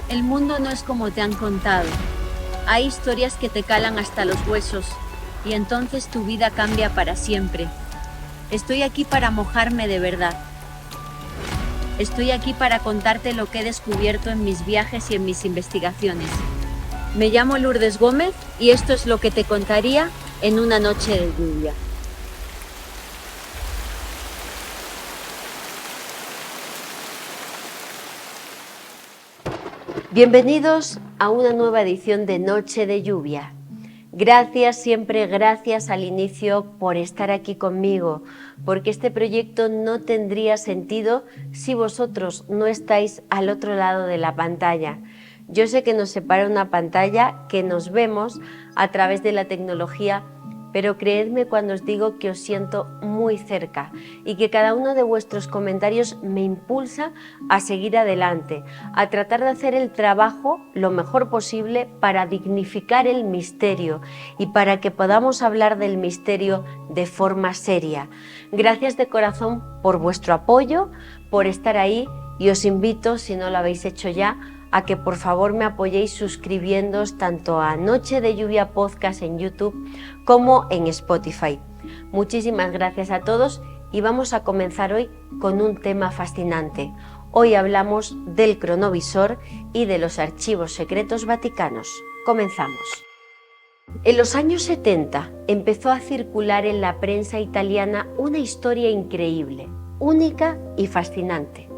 El mundo no es como te han contado. Hay historias que te calan hasta los huesos, y entonces tu vida cambia para siempre. Estoy aquí para mojarme de verdad. Estoy aquí para contarte lo que he descubierto en mis viajes y en mis investigaciones. Me llamo Lourdes Gómez y esto es lo que te contaría en una noche de lluvia. Bienvenidos a una nueva edición de Noche de Lluvia. Gracias, siempre gracias al inicio por estar aquí conmigo, porque este proyecto no tendría sentido si vosotros no estáis al otro lado de la pantalla. Yo sé que nos separa una pantalla, que nos vemos a través de la tecnología, pero creedme cuando os digo que os siento muy cerca y que cada uno de vuestros comentarios me impulsa a seguir adelante, a tratar de hacer el trabajo lo mejor posible para dignificar el misterio y para que podamos hablar del misterio de forma seria. Gracias de corazón por vuestro apoyo, por estar ahí, y os invito, si no lo habéis hecho ya, a que por favor me apoyéis suscribiéndoos tanto a Noche de Lluvia Podcast en YouTube como en Spotify. Muchísimas gracias a todos y vamos a comenzar hoy con un tema fascinante. Hoy hablamos del cronovisor y de los archivos secretos vaticanos. Comenzamos. En los años 70 empezó a circular en la prensa italiana una historia increíble, única y fascinante.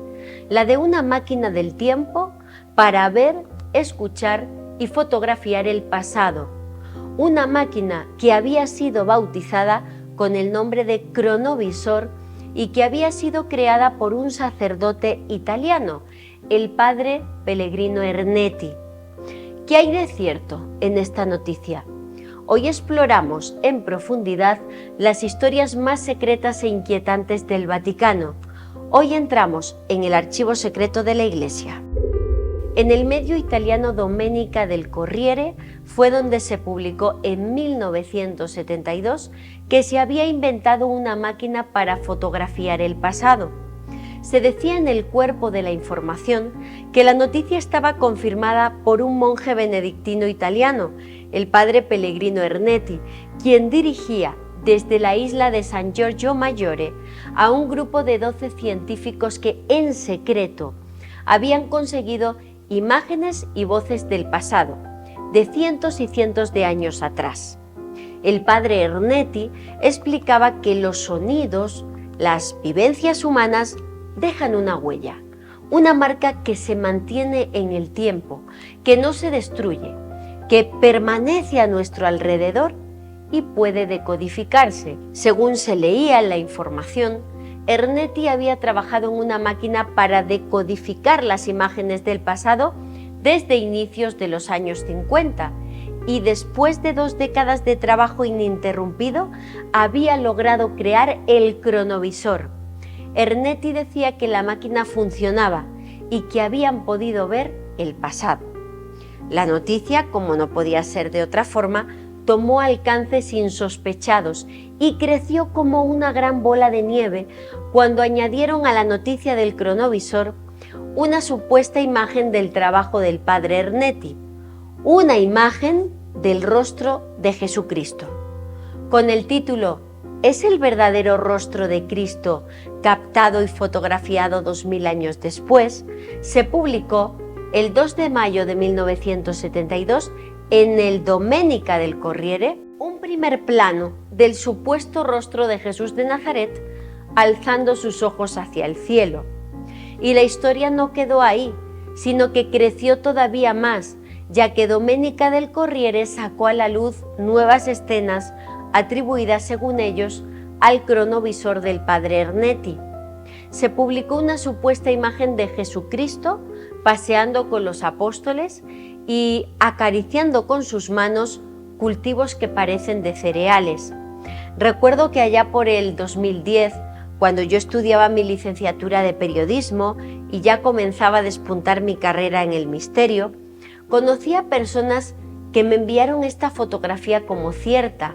La de una máquina del tiempo para ver, escuchar y fotografiar el pasado. Una máquina que había sido bautizada con el nombre de cronovisor y que había sido creada por un sacerdote italiano, el padre Pellegrino Ernetti. ¿Qué hay de cierto en esta noticia? Hoy exploramos en profundidad las historias más secretas e inquietantes del Vaticano. Hoy entramos en el archivo secreto de la Iglesia. En el medio italiano Domenica del Corriere fue donde se publicó en 1972 que se había inventado una máquina para fotografiar el pasado. Se decía en el cuerpo de la información que la noticia estaba confirmada por un monje benedictino italiano, el padre Pellegrino Ernetti, quien dirigía desde la isla de San Giorgio Maggiore a un grupo de 12 científicos que en secreto habían conseguido imágenes y voces del pasado, de cientos y cientos de años atrás. El padre Ernetti explicaba que los sonidos, las vivencias humanas, dejan una huella, una marca que se mantiene en el tiempo, que no se destruye, que permanece a nuestro alrededor y puede decodificarse. Según se leía en la información, Ernetti había trabajado en una máquina para decodificar las imágenes del pasado desde inicios de los años 50 y después de 2 décadas de trabajo ininterrumpido había logrado crear el cronovisor. Ernetti decía que la máquina funcionaba y que habían podido ver el pasado. La noticia, como no podía ser de otra forma, tomó alcances insospechados y creció como una gran bola de nieve cuando añadieron a la noticia del cronovisor una supuesta imagen del trabajo del padre Ernetti, una imagen del rostro de Jesucristo. Con el título ¿Es el verdadero rostro de Cristo captado y fotografiado 2000 años después?, se publicó el 2 de mayo de 1972 en el Domenica del Corriere un primer plano del supuesto rostro de Jesús de Nazaret alzando sus ojos hacia el cielo. Y la historia no quedó ahí, sino que creció todavía más, ya que Domenica del Corriere sacó a la luz nuevas escenas atribuidas, según ellos, al cronovisor del padre Ernetti. Se publicó una supuesta imagen de Jesucristo paseando con los apóstoles y acariciando con sus manos cultivos que parecen de cereales. Recuerdo que allá por el 2010, cuando yo estudiaba mi licenciatura de periodismo y ya comenzaba a despuntar mi carrera en el misterio, conocí a personas que me enviaron esta fotografía como cierta.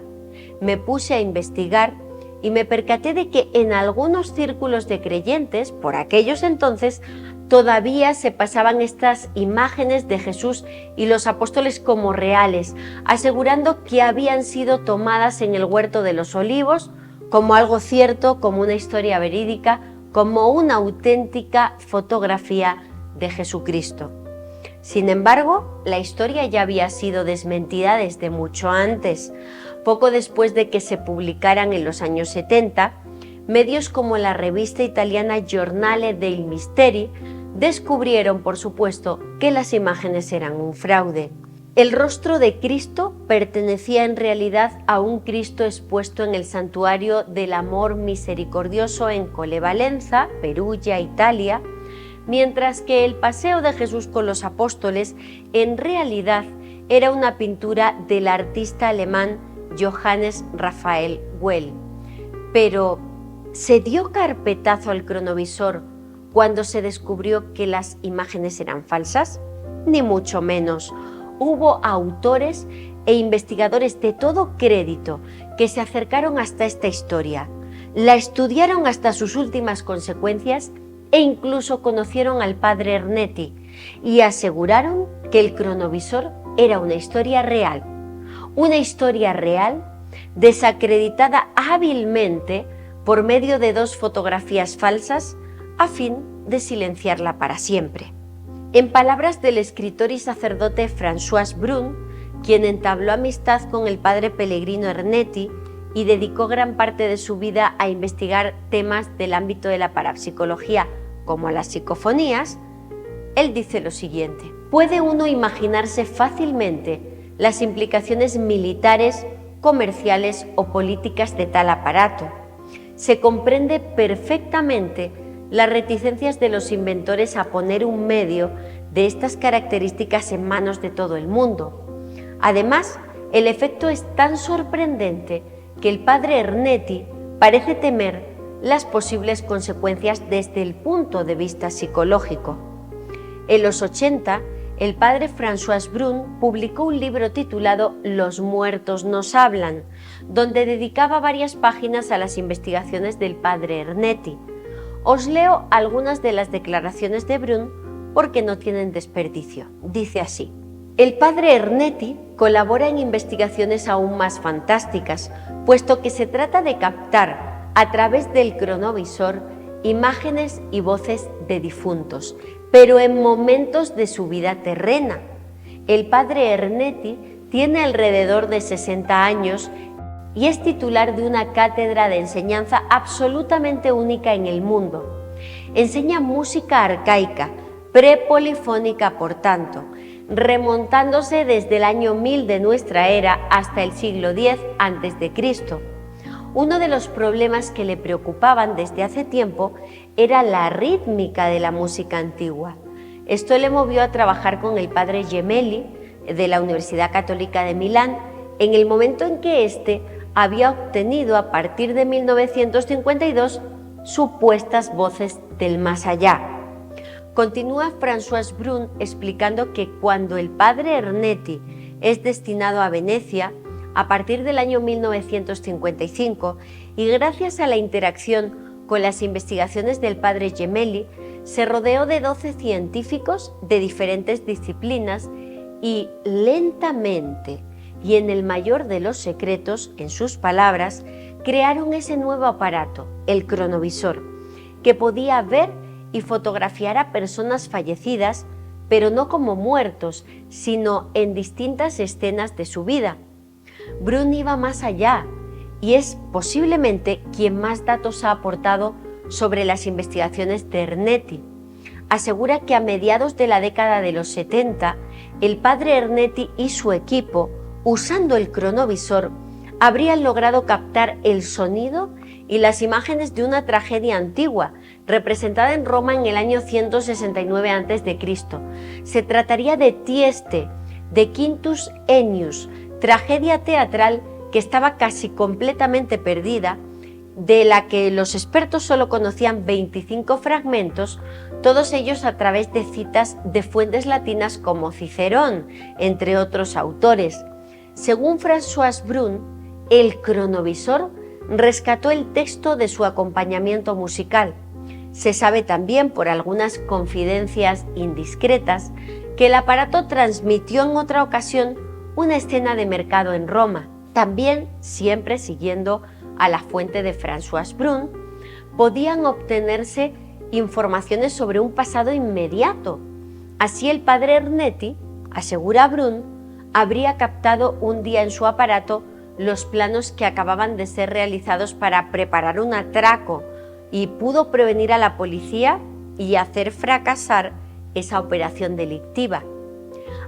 Me puse a investigar y me percaté de que en algunos círculos de creyentes, por aquellos entonces, todavía se pasaban estas imágenes de Jesús y los apóstoles como reales, asegurando que habían sido tomadas en el Huerto de los Olivos como algo cierto, como una historia verídica, como una auténtica fotografía de Jesucristo. Sin embargo, la historia ya había sido desmentida desde mucho antes. Poco después de que se publicaran en los años 70, medios como la revista italiana Giornale dei Misteri descubrieron, por supuesto, que las imágenes eran un fraude. El rostro de Cristo pertenecía en realidad a un Cristo expuesto en el Santuario del Amor Misericordioso en Collevalenza, Perugia, Italia, mientras que el paseo de Jesús con los apóstoles en realidad era una pintura del artista alemán Johannes Raphael Well. Pero, ¿se dio carpetazo al cronovisor cuando se descubrió que las imágenes eran falsas? Ni mucho menos. Hubo autores e investigadores de todo crédito que se acercaron hasta esta historia, la estudiaron hasta sus últimas consecuencias e incluso conocieron al padre Ernetti y aseguraron que el cronovisor era una historia real desacreditada hábilmente por medio de 2 fotografías falsas a fin de silenciarla para siempre. En palabras del escritor y sacerdote François Brun, quien entabló amistad con el padre Pellegrino Ernetti y dedicó gran parte de su vida a investigar temas del ámbito de la parapsicología, como las psicofonías, él dice lo siguiente: puede uno imaginarse fácilmente las implicaciones militares, comerciales o políticas de tal aparato. Se comprende perfectamente las reticencias de los inventores a poner un medio de estas características en manos de todo el mundo. Además, el efecto es tan sorprendente que el padre Ernetti parece temer las posibles consecuencias desde el punto de vista psicológico. En los 80, el padre François Brun publicó un libro titulado Los muertos nos hablan, donde dedicaba varias páginas a las investigaciones del padre Ernetti. Os leo algunas de las declaraciones de Brun porque no tienen desperdicio. Dice así: el padre Ernetti colabora en investigaciones aún más fantásticas, puesto que se trata de captar a través del cronovisor imágenes y voces de difuntos, pero en momentos de su vida terrena. El padre Ernetti tiene alrededor de 60 años y es titular de una cátedra de enseñanza absolutamente única en el mundo. Enseña música arcaica, prepolifónica por tanto, remontándose desde el año 1000 de nuestra era hasta el siglo X a.C. Uno de los problemas que le preocupaban desde hace tiempo era la rítmica de la música antigua. Esto le movió a trabajar con el padre Gemelli de la Universidad Católica de Milán en el momento en que éste había obtenido a partir de 1952 supuestas voces del más allá. Continúa François Brun explicando que cuando el padre Ernetti es destinado a Venecia, a partir del año 1955, y gracias a la interacción con las investigaciones del padre Gemelli, se rodeó de 12 científicos de diferentes disciplinas y lentamente y en el mayor de los secretos, en sus palabras, crearon ese nuevo aparato, el cronovisor, que podía ver y fotografiar a personas fallecidas, pero no como muertos, sino en distintas escenas de su vida. Brun iba más allá y es posiblemente quien más datos ha aportado sobre las investigaciones de Ernetti. Asegura que a mediados de la década de los 70, el padre Ernetti y su equipo, usando el cronovisor, habrían logrado captar el sonido y las imágenes de una tragedia antigua, representada en Roma en el año 169 a.C. Se trataría de Tieste, de Quintus Ennius, tragedia teatral que estaba casi completamente perdida, de la que los expertos solo conocían 25 fragmentos, todos ellos a través de citas de fuentes latinas como Cicerón, entre otros autores. Según François Brun, el cronovisor rescató el texto de su acompañamiento musical. Se sabe también por algunas confidencias indiscretas que el aparato transmitió en otra ocasión una escena de mercado en Roma. También, siempre siguiendo a la fuente de François Brun, podían obtenerse informaciones sobre un pasado inmediato. Así el padre Ernetti, asegura Brun, habría captado un día en su aparato los planos que acababan de ser realizados para preparar un atraco y pudo prevenir a la policía y hacer fracasar esa operación delictiva.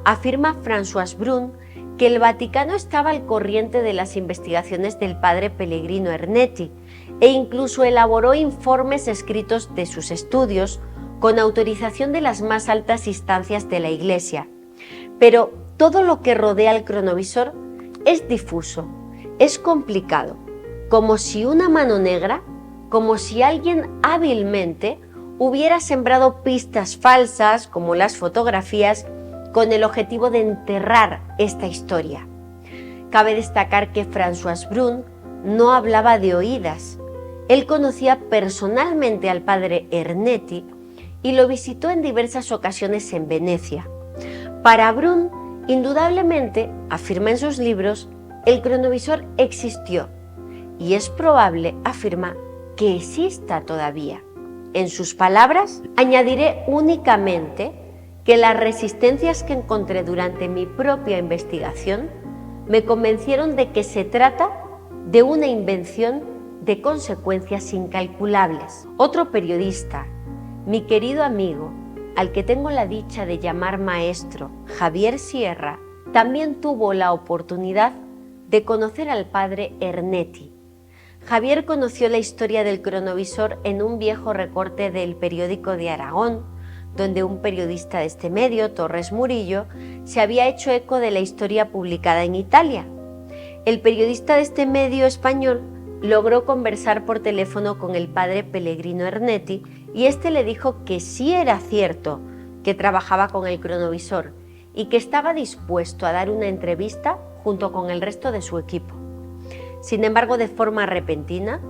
Afirma François Brun que el Vaticano estaba al corriente de las investigaciones del padre Pellegrino Ernetti e incluso elaboró informes escritos de sus estudios con autorización de las más altas instancias de la Iglesia. Pero todo lo que rodea al cronovisor es difuso, es complicado, como si una mano negra, como si alguien hábilmente hubiera sembrado pistas falsas, como las fotografías, con el objetivo de enterrar esta historia. Cabe destacar que François Brun no hablaba de oídas. Él conocía personalmente al padre Ernetti y lo visitó en diversas ocasiones en Venecia. Para Brun, indudablemente, afirma en sus libros, el cronovisor existió y es probable, afirma, que exista todavía. En sus palabras, añadiré únicamente que las resistencias que encontré durante mi propia investigación me convencieron de que se trata de una invención de consecuencias incalculables. Otro periodista, mi querido amigo, al que tengo la dicha de llamar maestro, Javier Sierra, también tuvo la oportunidad de conocer al padre Ernetti. Javier conoció la historia del cronovisor en un viejo recorte del Periódico de Aragón, donde un periodista de este medio, Torres Murillo, se había hecho eco de la historia publicada en Italia. El periodista de este medio español logró conversar por teléfono con el padre Pellegrino Ernetti y este le dijo que sí era cierto que trabajaba con el cronovisor y que estaba dispuesto a dar una entrevista junto con el resto de su equipo. Sin embargo, de forma repentina,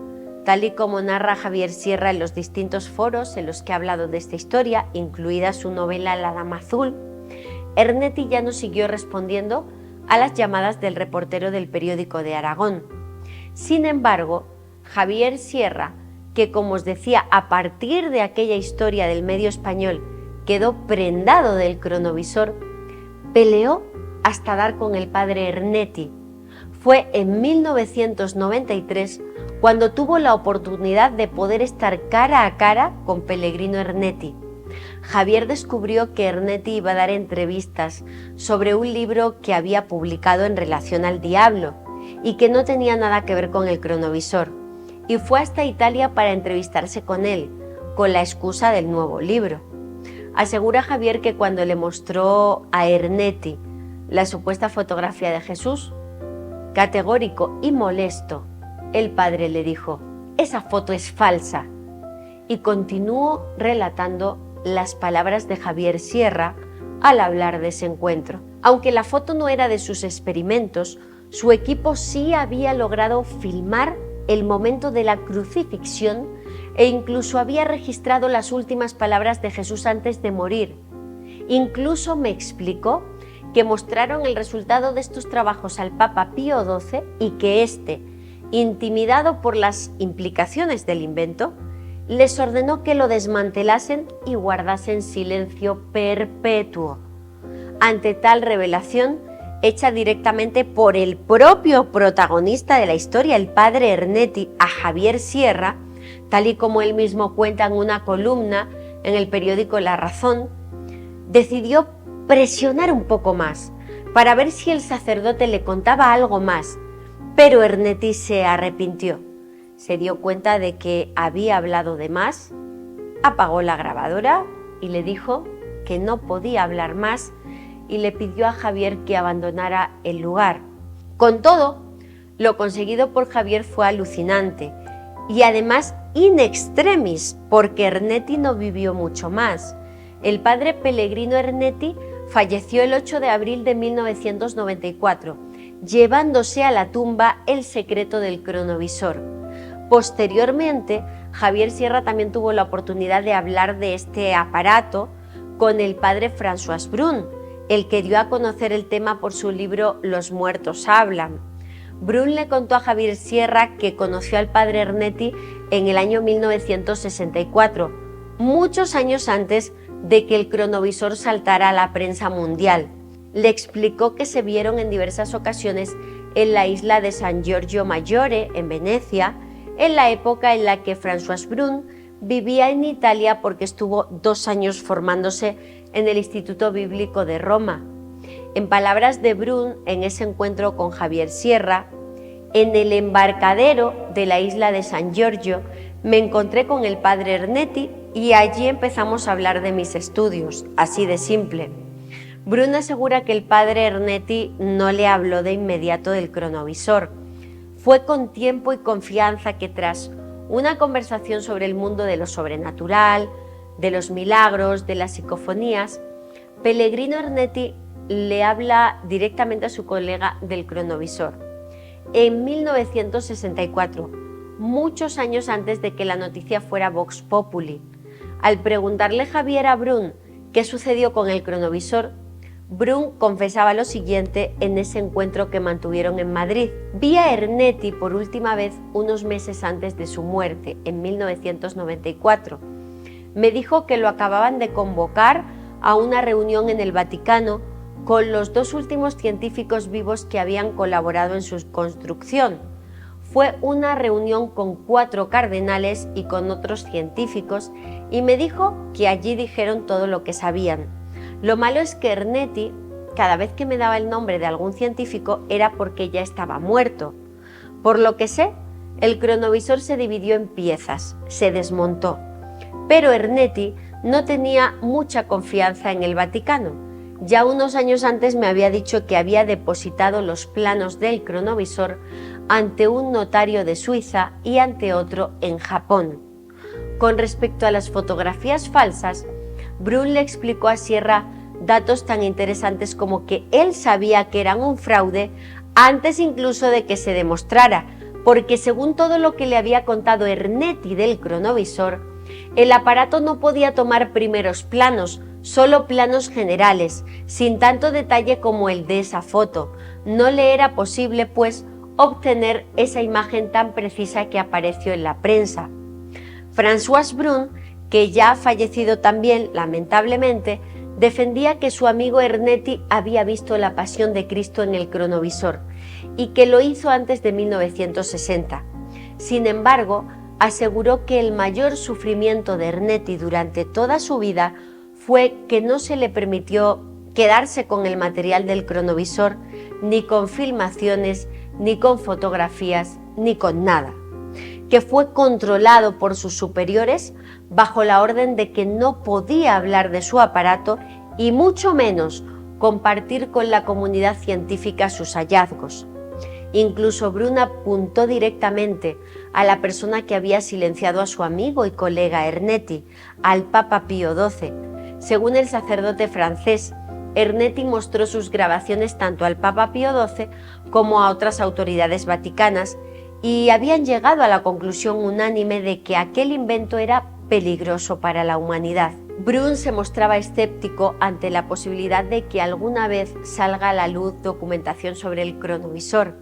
tal y como narra Javier Sierra en los distintos foros en los que ha hablado de esta historia, incluida su novela La Dama Azul, Ernetti ya no siguió respondiendo a las llamadas del reportero del Periódico de Aragón. Sin embargo, Javier Sierra, que como os decía, a partir de aquella historia del medio español quedó prendado del cronovisor, peleó hasta dar con el padre Ernetti. Fue en 1993 cuando tuvo la oportunidad de poder estar cara a cara con Pellegrino Ernetti. Javier descubrió que Ernetti iba a dar entrevistas sobre un libro que había publicado en relación al diablo y que no tenía nada que ver con el cronovisor, y fue hasta Italia para entrevistarse con él, con la excusa del nuevo libro. Asegura Javier que cuando le mostró a Ernetti la supuesta fotografía de Jesús, categórico y molesto, el padre le dijo: «Esa foto es falsa». Y continuó relatando las palabras de Javier Sierra al hablar de ese encuentro. Aunque la foto no era de sus experimentos, su equipo sí había logrado filmar el momento de la crucifixión e incluso había registrado las últimas palabras de Jesús antes de morir. Incluso me explicó que mostraron el resultado de estos trabajos al Papa Pío XII y que éste, intimidado por las implicaciones del invento, les ordenó que lo desmantelasen y guardasen silencio perpetuo. Ante tal revelación, hecha directamente por el propio protagonista de la historia, el padre Ernetti, a Javier Sierra, tal y como él mismo cuenta en una columna en el periódico La Razón, decidió presionar un poco más para ver si el sacerdote le contaba algo más, pero Ernetti se arrepintió. Se dio cuenta de que había hablado de más, apagó la grabadora y le dijo que no podía hablar más y le pidió a Javier que abandonara el lugar. Con todo, lo conseguido por Javier fue alucinante y además in extremis, porque Ernetti no vivió mucho más. El padre Pellegrino Ernetti falleció el 8 de abril de 1994, llevándose a la tumba el secreto del cronovisor. Posteriormente, Javier Sierra también tuvo la oportunidad de hablar de este aparato con el padre François Brun, el que dio a conocer el tema por su libro Los muertos hablan. Brun le contó a Javier Sierra que conoció al padre Ernetti en el año 1964, muchos años antes de que el cronovisor saltara a la prensa mundial. Le explicó que se vieron en diversas ocasiones en la isla de San Giorgio Maggiore, en Venecia, en la época en la que François Brun vivía en Italia porque estuvo 2 años formándose en el Instituto Bíblico de Roma. En palabras de Brun, en ese encuentro con Javier Sierra, en el embarcadero de la isla de San Giorgio me encontré con el padre Ernetti y allí empezamos a hablar de mis estudios, así de simple. Brun asegura que el padre Ernetti no le habló de inmediato del cronovisor. Fue con tiempo y confianza que tras una conversación sobre el mundo de lo sobrenatural, de los milagros, de las psicofonías, Pellegrino Ernetti le habla directamente a su colega del cronovisor. En 1964, muchos años antes de que la noticia fuera Vox Populi, al preguntarle Javier a Brun qué sucedió con el cronovisor, Brun confesaba lo siguiente en ese encuentro que mantuvieron en Madrid. Vi a Ernetti por última vez unos meses antes de su muerte, en 1994. Me dijo que lo acababan de convocar a una reunión en el Vaticano con los 2 últimos científicos vivos que habían colaborado en su construcción. Fue una reunión con 4 cardenales y con otros científicos y me dijo que allí dijeron todo lo que sabían. Lo malo es que Ernetti, cada vez que me daba el nombre de algún científico, era porque ya estaba muerto. Por lo que sé, el cronovisor se dividió en piezas, se desmontó. Pero Ernetti no tenía mucha confianza en el Vaticano. Ya unos años antes me había dicho que había depositado los planos del cronovisor ante un notario de Suiza y ante otro en Japón. Con respecto a las fotografías falsas, Brun le explicó a Sierra datos tan interesantes como que él sabía que eran un fraude antes incluso de que se demostrara, porque según todo lo que le había contado Ernetti del cronovisor, el aparato no podía tomar primeros planos, solo planos generales, sin tanto detalle como el de esa foto. No le era posible, pues, obtener esa imagen tan precisa que apareció en la prensa. François Brun, que ya ha fallecido también, lamentablemente, defendía que su amigo Ernetti había visto la Pasión de Cristo en el cronovisor y que lo hizo antes de 1960. Sin embargo, aseguró que el mayor sufrimiento de Ernetti durante toda su vida fue que no se le permitió quedarse con el material del cronovisor, ni con filmaciones, ni con fotografías, ni con nada, que fue controlado por sus superiores bajo la orden de que no podía hablar de su aparato y mucho menos compartir con la comunidad científica sus hallazgos. Incluso Brun apuntó directamente a la persona que había silenciado a su amigo y colega Ernetti, al Papa Pío XII. Según el sacerdote francés, Ernetti mostró sus grabaciones tanto al Papa Pío XII como a otras autoridades vaticanas y habían llegado a la conclusión unánime de que aquel invento era peligroso para la humanidad. Brun se mostraba escéptico ante la posibilidad de que alguna vez salga a la luz documentación sobre el cronovisor.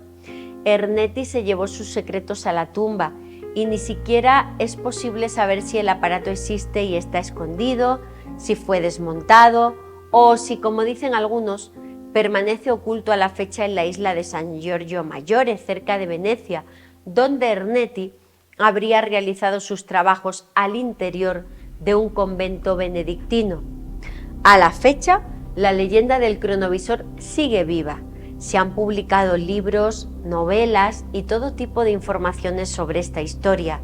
Ernetti se llevó sus secretos a la tumba y ni siquiera es posible saber si el aparato existe y está escondido, si fue desmontado o si, como dicen algunos, permanece oculto a la fecha en la isla de San Giorgio Maggiore, cerca de Venecia, donde Ernetti habría realizado sus trabajos al interior de un convento benedictino. A la fecha, la leyenda del cronovisor sigue viva. Se han publicado libros, novelas y todo tipo de informaciones sobre esta historia.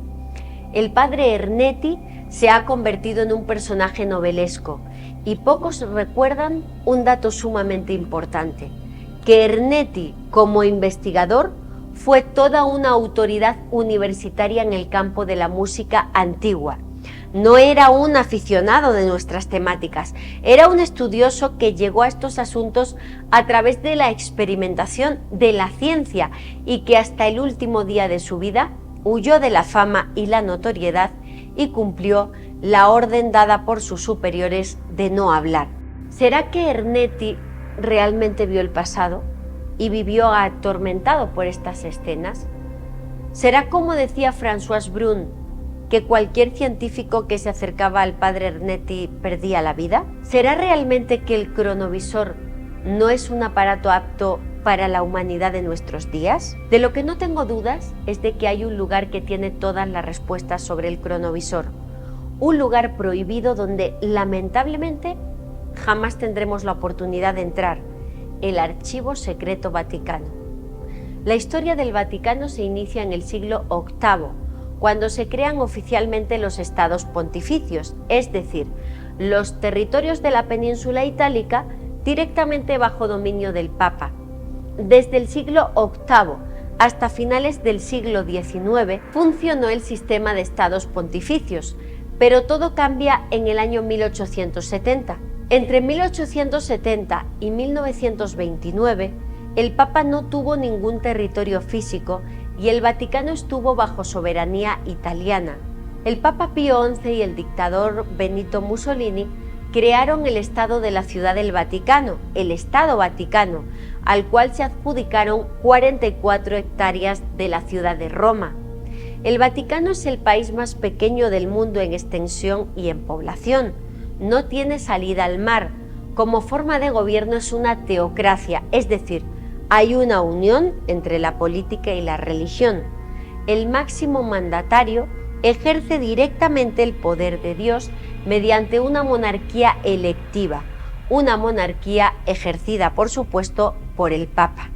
El padre Ernetti se ha convertido en un personaje novelesco y pocos recuerdan un dato sumamente importante, que Ernetti, como investigador, fue toda una autoridad universitaria en el campo de la música antigua. No era un aficionado de nuestras temáticas, era un estudioso que llegó a estos asuntos a través de la experimentación de la ciencia y que hasta el último día de su vida huyó de la fama y la notoriedad y cumplió la orden dada por sus superiores de no hablar. ¿Será que Ernetti realmente vio el pasado y vivió atormentado por estas escenas? ¿Será como decía François Brun, que cualquier científico que se acercaba al padre Ernetti perdía la vida? ¿Será realmente que el cronovisor no es un aparato apto para la humanidad de nuestros días? De lo que no tengo dudas es de que hay un lugar que tiene todas las respuestas sobre el cronovisor, un lugar prohibido donde lamentablemente jamás tendremos la oportunidad de entrar, el Archivo Secreto Vaticano. La historia del Vaticano se inicia en el siglo VIII, cuando se crean oficialmente los estados pontificios, es decir, los territorios de la península itálica directamente bajo dominio del Papa. Desde el siglo VIII hasta finales del siglo XIX funcionó el sistema de estados pontificios, pero todo cambia en el año 1870. Entre 1870 y 1929, el Papa no tuvo ningún territorio físico y el Vaticano estuvo bajo soberanía italiana. El Papa Pío XI y el dictador Benito Mussolini crearon el Estado de la Ciudad del Vaticano, el Estado Vaticano, al cual se adjudicaron 44 hectáreas de la ciudad de Roma. El Vaticano es el país más pequeño del mundo en extensión y en población. No tiene salida al mar. Como forma de gobierno es una teocracia, es decir, hay una unión entre la política y la religión. El máximo mandatario ejerce directamente el poder de Dios mediante una monarquía electiva, una monarquía ejercida, por supuesto, por el Papa.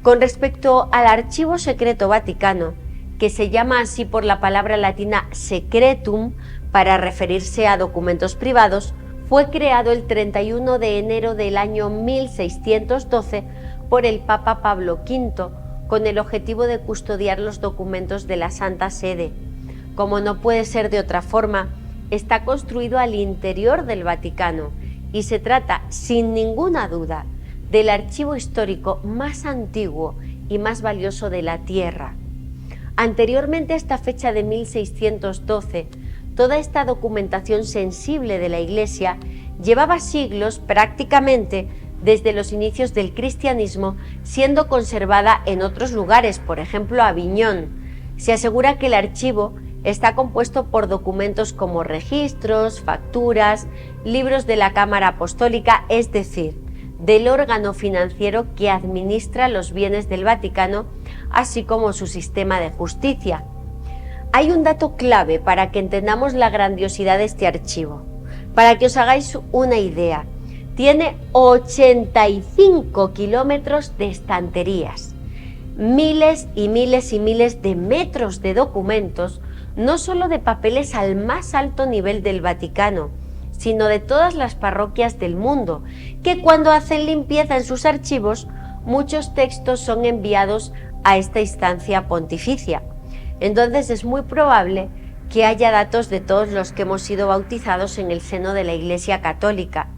Con respecto al Archivo Secreto Vaticano, que se llama así por la palabra latina secretum, para referirse a documentos privados, fue creado el 31 de enero del año 1612 por el Papa Pablo V, con el objetivo de custodiar los documentos de la Santa Sede. Como no puede ser de otra forma, está construido al interior del Vaticano y se trata, sin ninguna duda, del archivo histórico más antiguo y más valioso de la Tierra. Anteriormente a esta fecha de 1612, toda esta documentación sensible de la Iglesia llevaba siglos prácticamente desde los inicios del cristianismo siendo conservada en otros lugares, por ejemplo Aviñón. Se asegura que el archivo está compuesto por documentos como registros, facturas, libros de la Cámara Apostólica, es decir, del órgano financiero que administra los bienes del Vaticano, así como su sistema de justicia. Hay un dato clave para que entendamos la grandiosidad de este archivo. Para que os hagáis una idea, tiene 85 kilómetros de estanterías, miles y miles y miles de metros de documentos, no solo de papeles al más alto nivel del Vaticano, sino de todas las parroquias del mundo, que cuando hacen limpieza en sus archivos, muchos textos son enviados a esta instancia pontificia. Entonces es muy probable que haya datos de todos los que hemos sido bautizados en el seno de la Iglesia Católica.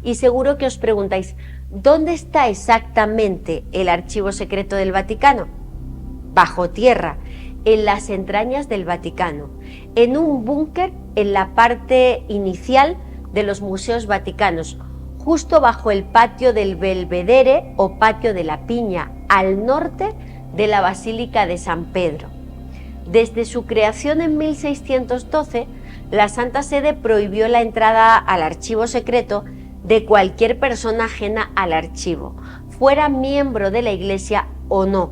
Y seguro que os preguntáis, ¿dónde está exactamente el archivo secreto del Vaticano? Bajo tierra, en las entrañas del Vaticano, en un búnker en la parte inicial de los museos vaticanos, justo bajo el patio del Belvedere o patio de la Piña, al norte de la Basílica de San Pedro. Desde su creación en 1612, la Santa Sede prohibió la entrada al archivo secreto de cualquier persona ajena al archivo, fuera miembro de la Iglesia o no.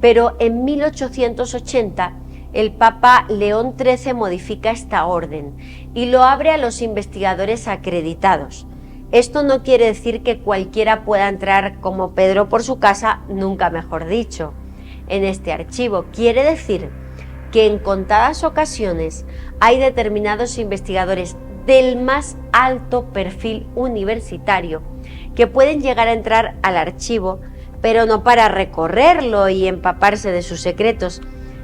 Pero en 1880 el Papa León XIII modifica esta orden y lo abre a los investigadores acreditados. Esto no quiere decir que cualquiera pueda entrar como Pedro por su casa, nunca mejor dicho, en este archivo. Quiere decir que en contadas ocasiones hay determinados investigadores del más alto perfil universitario que pueden llegar a entrar al archivo, pero no para recorrerlo y empaparse de sus secretos,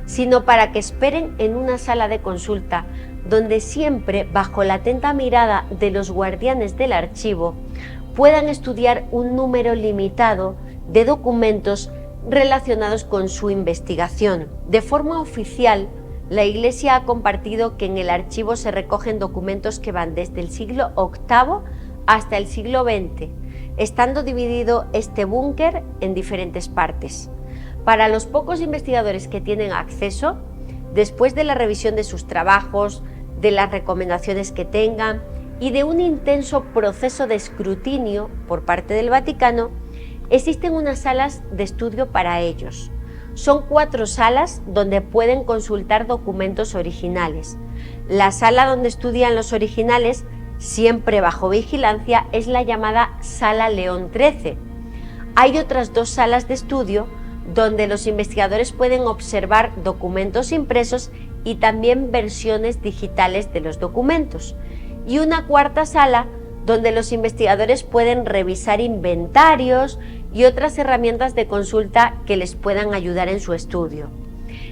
sino para que esperen en una sala de consulta donde siempre, bajo la atenta mirada de los guardianes del archivo, puedan estudiar un número limitado de documentos relacionados con su investigación. De forma oficial, la Iglesia ha compartido que en el archivo se recogen documentos que van desde el siglo VIII hasta el siglo XX, estando dividido este búnker en diferentes partes. Para los pocos investigadores que tienen acceso, después de la revisión de sus trabajos, de las recomendaciones que tengan y de un intenso proceso de escrutinio por parte del Vaticano, existen unas salas de estudio para ellos. Son 4 salas donde pueden consultar documentos originales. La sala donde estudian los originales, siempre bajo vigilancia, es la llamada Sala León XIII. Hay otras 2 salas de estudio donde los investigadores pueden observar documentos impresos y también versiones digitales de los documentos. Y una 4ª sala donde los investigadores pueden revisar inventarios y otras herramientas de consulta que les puedan ayudar en su estudio.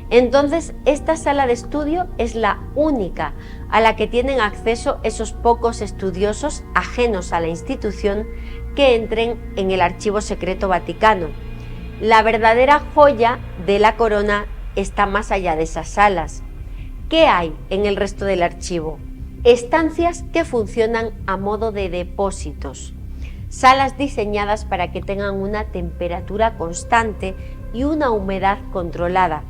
Entonces, esta sala de estudio es la única a la que tienen acceso esos pocos estudiosos ajenos a la institución que entren en el Archivo Secreto Vaticano. La verdadera joya de la corona está más allá de esas salas. ¿Qué hay en el resto del archivo? Estancias que funcionan a modo de depósitos, salas diseñadas para que tengan una temperatura constante y una humedad controlada.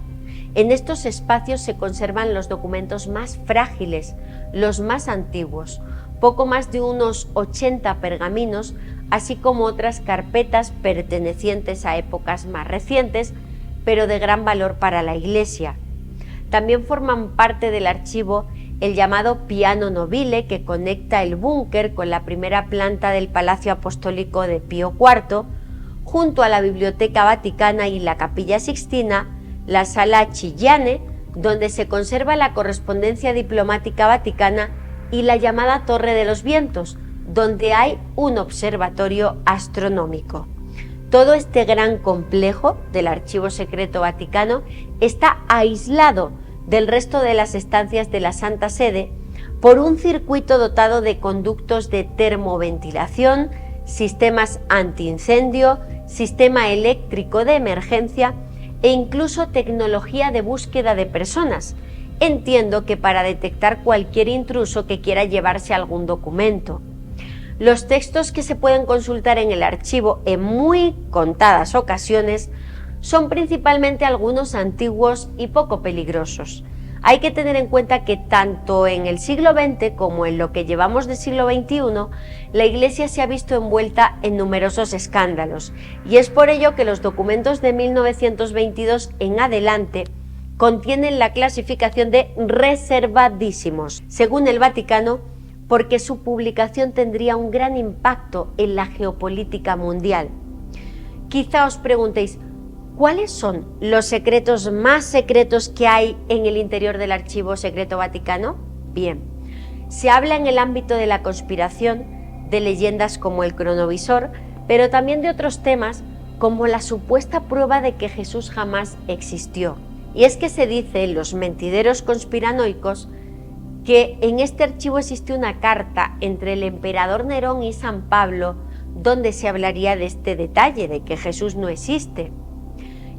En estos espacios se conservan los documentos más frágiles, los más antiguos, poco más de unos 80 pergaminos, así como otras carpetas pertenecientes a épocas más recientes, pero de gran valor para la Iglesia. También forman parte del archivo el llamado piano nobile, que conecta el búnker con la primera planta del Palacio Apostólico de Pío IV, junto a la Biblioteca Vaticana y la Capilla Sixtina, la Sala Chillane, donde se conserva la correspondencia diplomática vaticana, y la llamada Torre de los Vientos, donde hay un observatorio astronómico. Todo este gran complejo del Archivo Secreto Vaticano está aislado del resto de las estancias de la Santa Sede por un circuito dotado de conductos de termoventilación, sistemas antiincendio, sistema eléctrico de emergencia e incluso tecnología de búsqueda de personas. Entiendo que para detectar cualquier intruso que quiera llevarse algún documento. Los textos que se pueden consultar en el archivo en muy contadas ocasiones son principalmente algunos antiguos y poco peligrosos. Hay que tener en cuenta que tanto en el siglo XX como en lo que llevamos de siglo XXI, la Iglesia se ha visto envuelta en numerosos escándalos, y es por ello que los documentos de 1922 en adelante contienen la clasificación de reservadísimos, según el Vaticano, porque su publicación tendría un gran impacto en la geopolítica mundial. Quizá os preguntéis, ¿cuáles son los secretos más secretos que hay en el interior del Archivo Secreto Vaticano? Bien, se habla en el ámbito de la conspiración, de leyendas como el cronovisor, pero también de otros temas como la supuesta prueba de que Jesús jamás existió. Y es que se dice en los mentideros conspiranoicos que en este archivo existe una carta entre el emperador Nerón y San Pablo donde se hablaría de este detalle, de que Jesús no existe.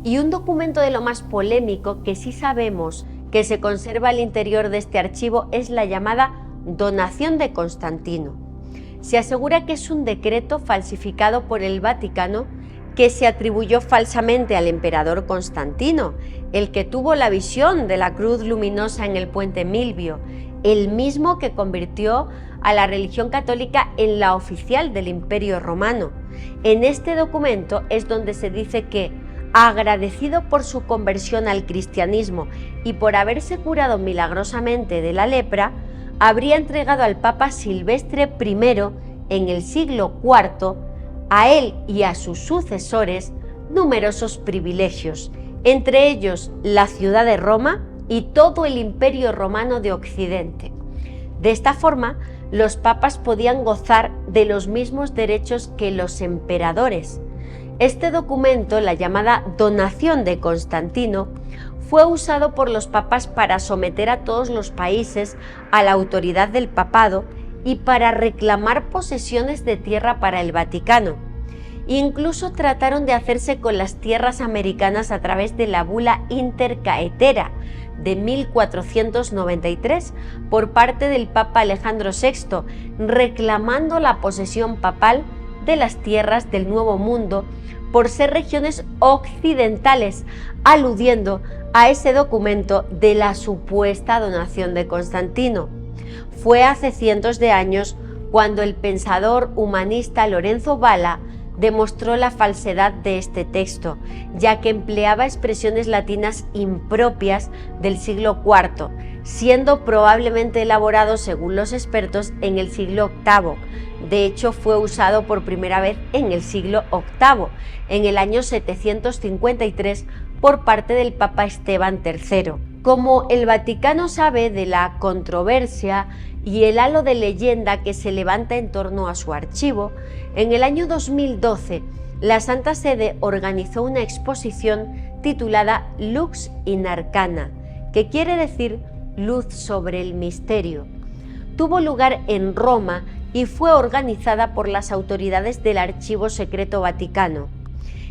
Y un documento de lo más polémico que sí sabemos que se conserva al interior de este archivo es la llamada Donación de Constantino. Se asegura que es un decreto falsificado por el Vaticano que se atribuyó falsamente al emperador Constantino, el que tuvo la visión de la cruz luminosa en el puente Milvio, el mismo que convirtió a la religión católica en la oficial del Imperio Romano. En este documento es donde se dice que, agradecido por su conversión al cristianismo y por haberse curado milagrosamente de la lepra, habría entregado al Papa Silvestre I en el siglo IV, a él y a sus sucesores, numerosos privilegios, entre ellos la ciudad de Roma y todo el Imperio Romano de Occidente. De esta forma, los papas podían gozar de los mismos derechos que los emperadores. Este documento, la llamada Donación de Constantino, fue usado por los papas para someter a todos los países a la autoridad del papado y para reclamar posesiones de tierra para el Vaticano. Incluso trataron de hacerse con las tierras americanas a través de la bula intercaetera, de 1493 por parte del Papa Alejandro VI, reclamando la posesión papal de las tierras del Nuevo Mundo por ser regiones occidentales, aludiendo a ese documento de la supuesta donación de Constantino. Fue hace cientos de años cuando el pensador humanista Lorenzo Valla demostró la falsedad de este texto, ya que empleaba expresiones latinas impropias del siglo IV, siendo probablemente elaborado, según los expertos, en el siglo VIII. De hecho, fue usado por primera vez en el siglo VIII, en el año 753, por parte del Papa Esteban III. Como el Vaticano sabe de la controversia y el halo de leyenda que se levanta en torno a su archivo, en el año 2012 la Santa Sede organizó una exposición titulada Lux in Arcana, que quiere decir luz sobre el misterio. Tuvo lugar en Roma y fue organizada por las autoridades del Archivo Secreto Vaticano.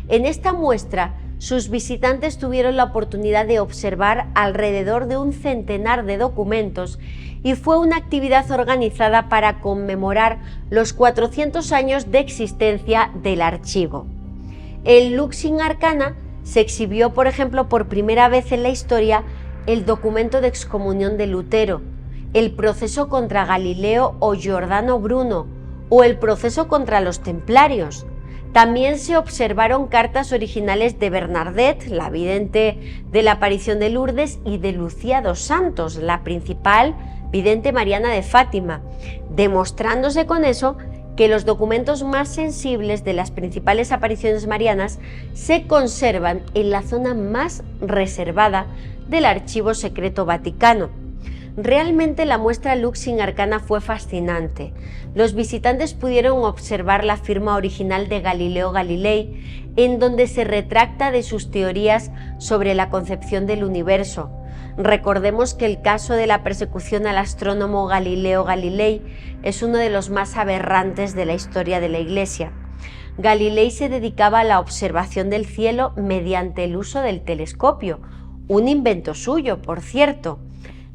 En esta muestra, sus visitantes tuvieron la oportunidad de observar alrededor de un centenar de documentos y fue una actividad organizada para conmemorar los 400 años de existencia del archivo. En Lux in Arcana se exhibió, por ejemplo, por primera vez en la historia, el documento de excomunión de Lutero, el proceso contra Galileo o Giordano Bruno, o el proceso contra los templarios. También se observaron cartas originales de Bernadette, la vidente de la aparición de Lourdes, y de Lucía dos Santos, la principal vidente mariana de Fátima, demostrándose con eso que los documentos más sensibles de las principales apariciones marianas se conservan en la zona más reservada del Archivo Secreto Vaticano. Realmente la muestra Lux in Arcana fue fascinante. Los visitantes pudieron observar la firma original de Galileo Galilei, en donde se retracta de sus teorías sobre la concepción del universo. Recordemos que el caso de la persecución al astrónomo Galileo Galilei es uno de los más aberrantes de la historia de la Iglesia. Galilei se dedicaba a la observación del cielo mediante el uso del telescopio, un invento suyo, por cierto.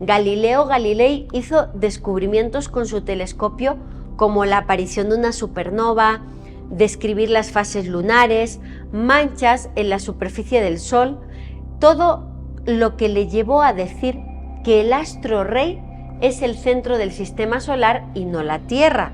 Galileo Galilei hizo descubrimientos con su telescopio como la aparición de una supernova, describir las fases lunares, manchas en la superficie del Sol, todo lo que le llevó a decir que el astro rey es el centro del sistema solar y no la Tierra.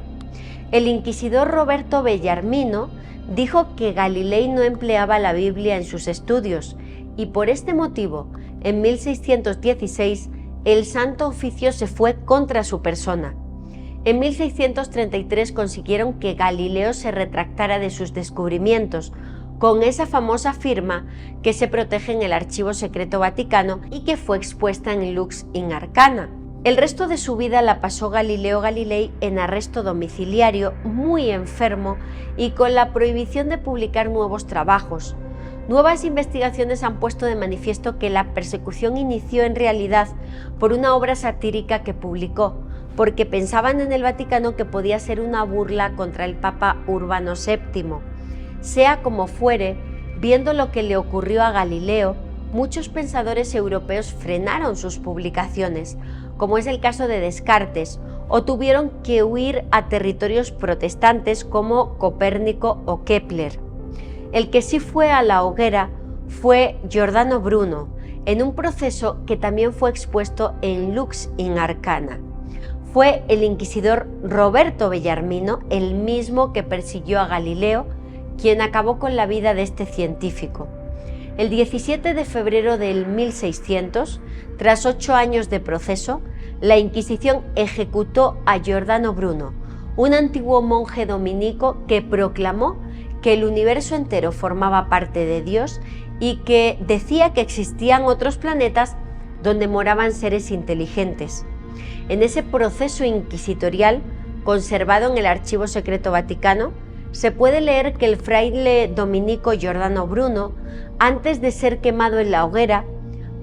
El inquisidor Roberto Bellarmino dijo que Galilei no empleaba la Biblia en sus estudios y por este motivo, en 1616, el Santo Oficio se fue contra su persona. En 1633 consiguieron que Galileo se retractara de sus descubrimientos, con esa famosa firma que se protege en el Archivo Secreto Vaticano y que fue expuesta en Lux in Arcana. El resto de su vida la pasó Galileo Galilei en arresto domiciliario, muy enfermo y con la prohibición de publicar nuevos trabajos. Nuevas investigaciones han puesto de manifiesto que la persecución inició en realidad por una obra satírica que publicó, porque pensaban en el Vaticano que podía ser una burla contra el Papa Urbano VII. Sea como fuere, viendo lo que le ocurrió a Galileo, muchos pensadores europeos frenaron sus publicaciones, como es el caso de Descartes, o tuvieron que huir a territorios protestantes como Copérnico o Kepler. El que sí fue a la hoguera fue Giordano Bruno, en un proceso que también fue expuesto en Lux in Arcana. Fue el inquisidor Roberto Bellarmino, el mismo que persiguió a Galileo, quien acabó con la vida de este científico. El 17 de febrero del 1600, tras 8 años de proceso, la Inquisición ejecutó a Giordano Bruno, un antiguo monje dominico que proclamó que el universo entero formaba parte de Dios y que decía que existían otros planetas donde moraban seres inteligentes. En ese proceso inquisitorial, conservado en el Archivo Secreto Vaticano, se puede leer que el fraile dominico Giordano Bruno, antes de ser quemado en la hoguera,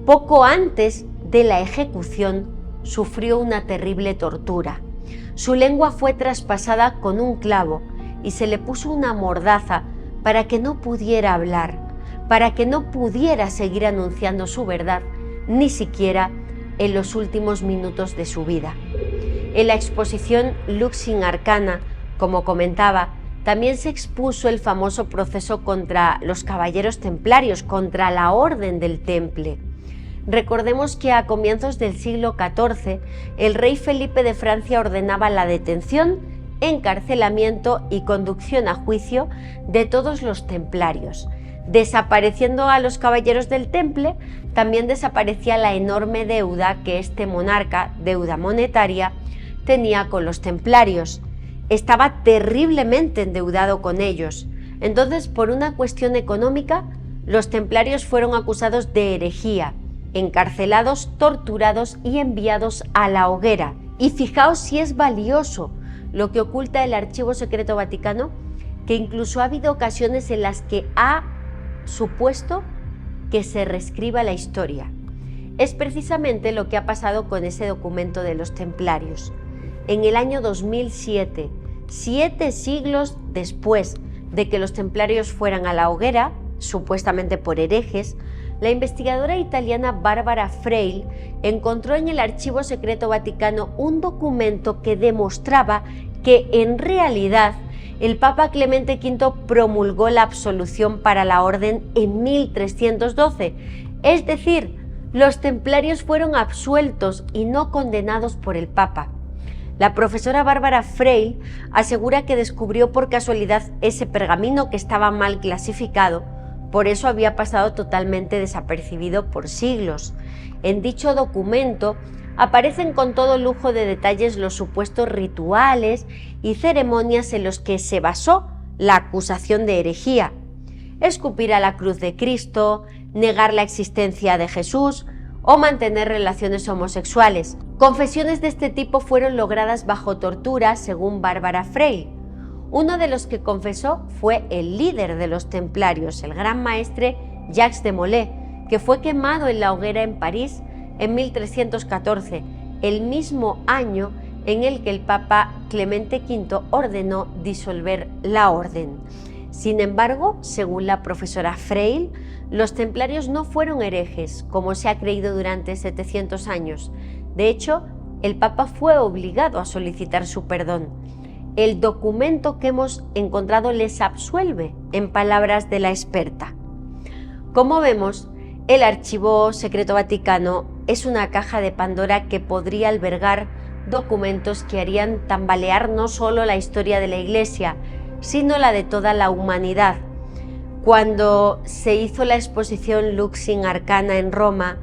poco antes de la ejecución, sufrió una terrible tortura. Su lengua fue traspasada con un clavo y se le puso una mordaza para que no pudiera hablar, para que no pudiera seguir anunciando su verdad, ni siquiera en los últimos minutos de su vida. En la exposición Lux in Arcana, como comentaba, también se expuso el famoso proceso contra los caballeros templarios, contra la Orden del Temple. Recordemos que a comienzos del siglo XIV, el rey Felipe de Francia ordenaba la detención, encarcelamiento y conducción a juicio de todos los templarios. Desapareciendo a los caballeros del Temple, también desaparecía la enorme deuda que este monarca, deuda monetaria, tenía con los templarios. Estaba terriblemente endeudado con ellos. Entonces, por una cuestión económica, los templarios fueron acusados de herejía, encarcelados, torturados y enviados a la hoguera. Y fijaos si es valioso lo que oculta el Archivo Secreto Vaticano, que incluso ha habido ocasiones en las que ha supuesto que se reescriba la historia. Es precisamente lo que ha pasado con ese documento de los templarios. En el año 2007, 7 siglos después de que los templarios fueran a la hoguera, supuestamente por herejes, la investigadora italiana Barbara Freil encontró en el Archivo Secreto Vaticano un documento que demostraba que en realidad el Papa Clemente V promulgó la absolución para la orden en 1312, es decir, los templarios fueron absueltos y no condenados por el Papa. La profesora Bárbara Freil asegura que descubrió por casualidad ese pergamino que estaba mal clasificado, por eso había pasado totalmente desapercibido por siglos. En dicho documento aparecen con todo lujo de detalles los supuestos rituales y ceremonias en los que se basó la acusación de herejía: escupir a la cruz de Cristo, negar la existencia de Jesús o mantener relaciones homosexuales. Confesiones de este tipo fueron logradas bajo tortura, según Bárbara Freil. Uno de los que confesó fue el líder de los templarios, el gran maestre Jacques de Molay, que fue quemado en la hoguera en París en 1314, el mismo año en el que el Papa Clemente V ordenó disolver la orden. Sin embargo, según la profesora Freil, los templarios no fueron herejes, como se ha creído durante 700 años. De hecho, el Papa fue obligado a solicitar su perdón. El documento que hemos encontrado les absuelve, en palabras de la experta. Como vemos, el Archivo Secreto Vaticano es una caja de Pandora que podría albergar documentos que harían tambalear no solo la historia de la Iglesia, sino la de toda la humanidad. Cuando se hizo la exposición Lux in Arcana en Roma,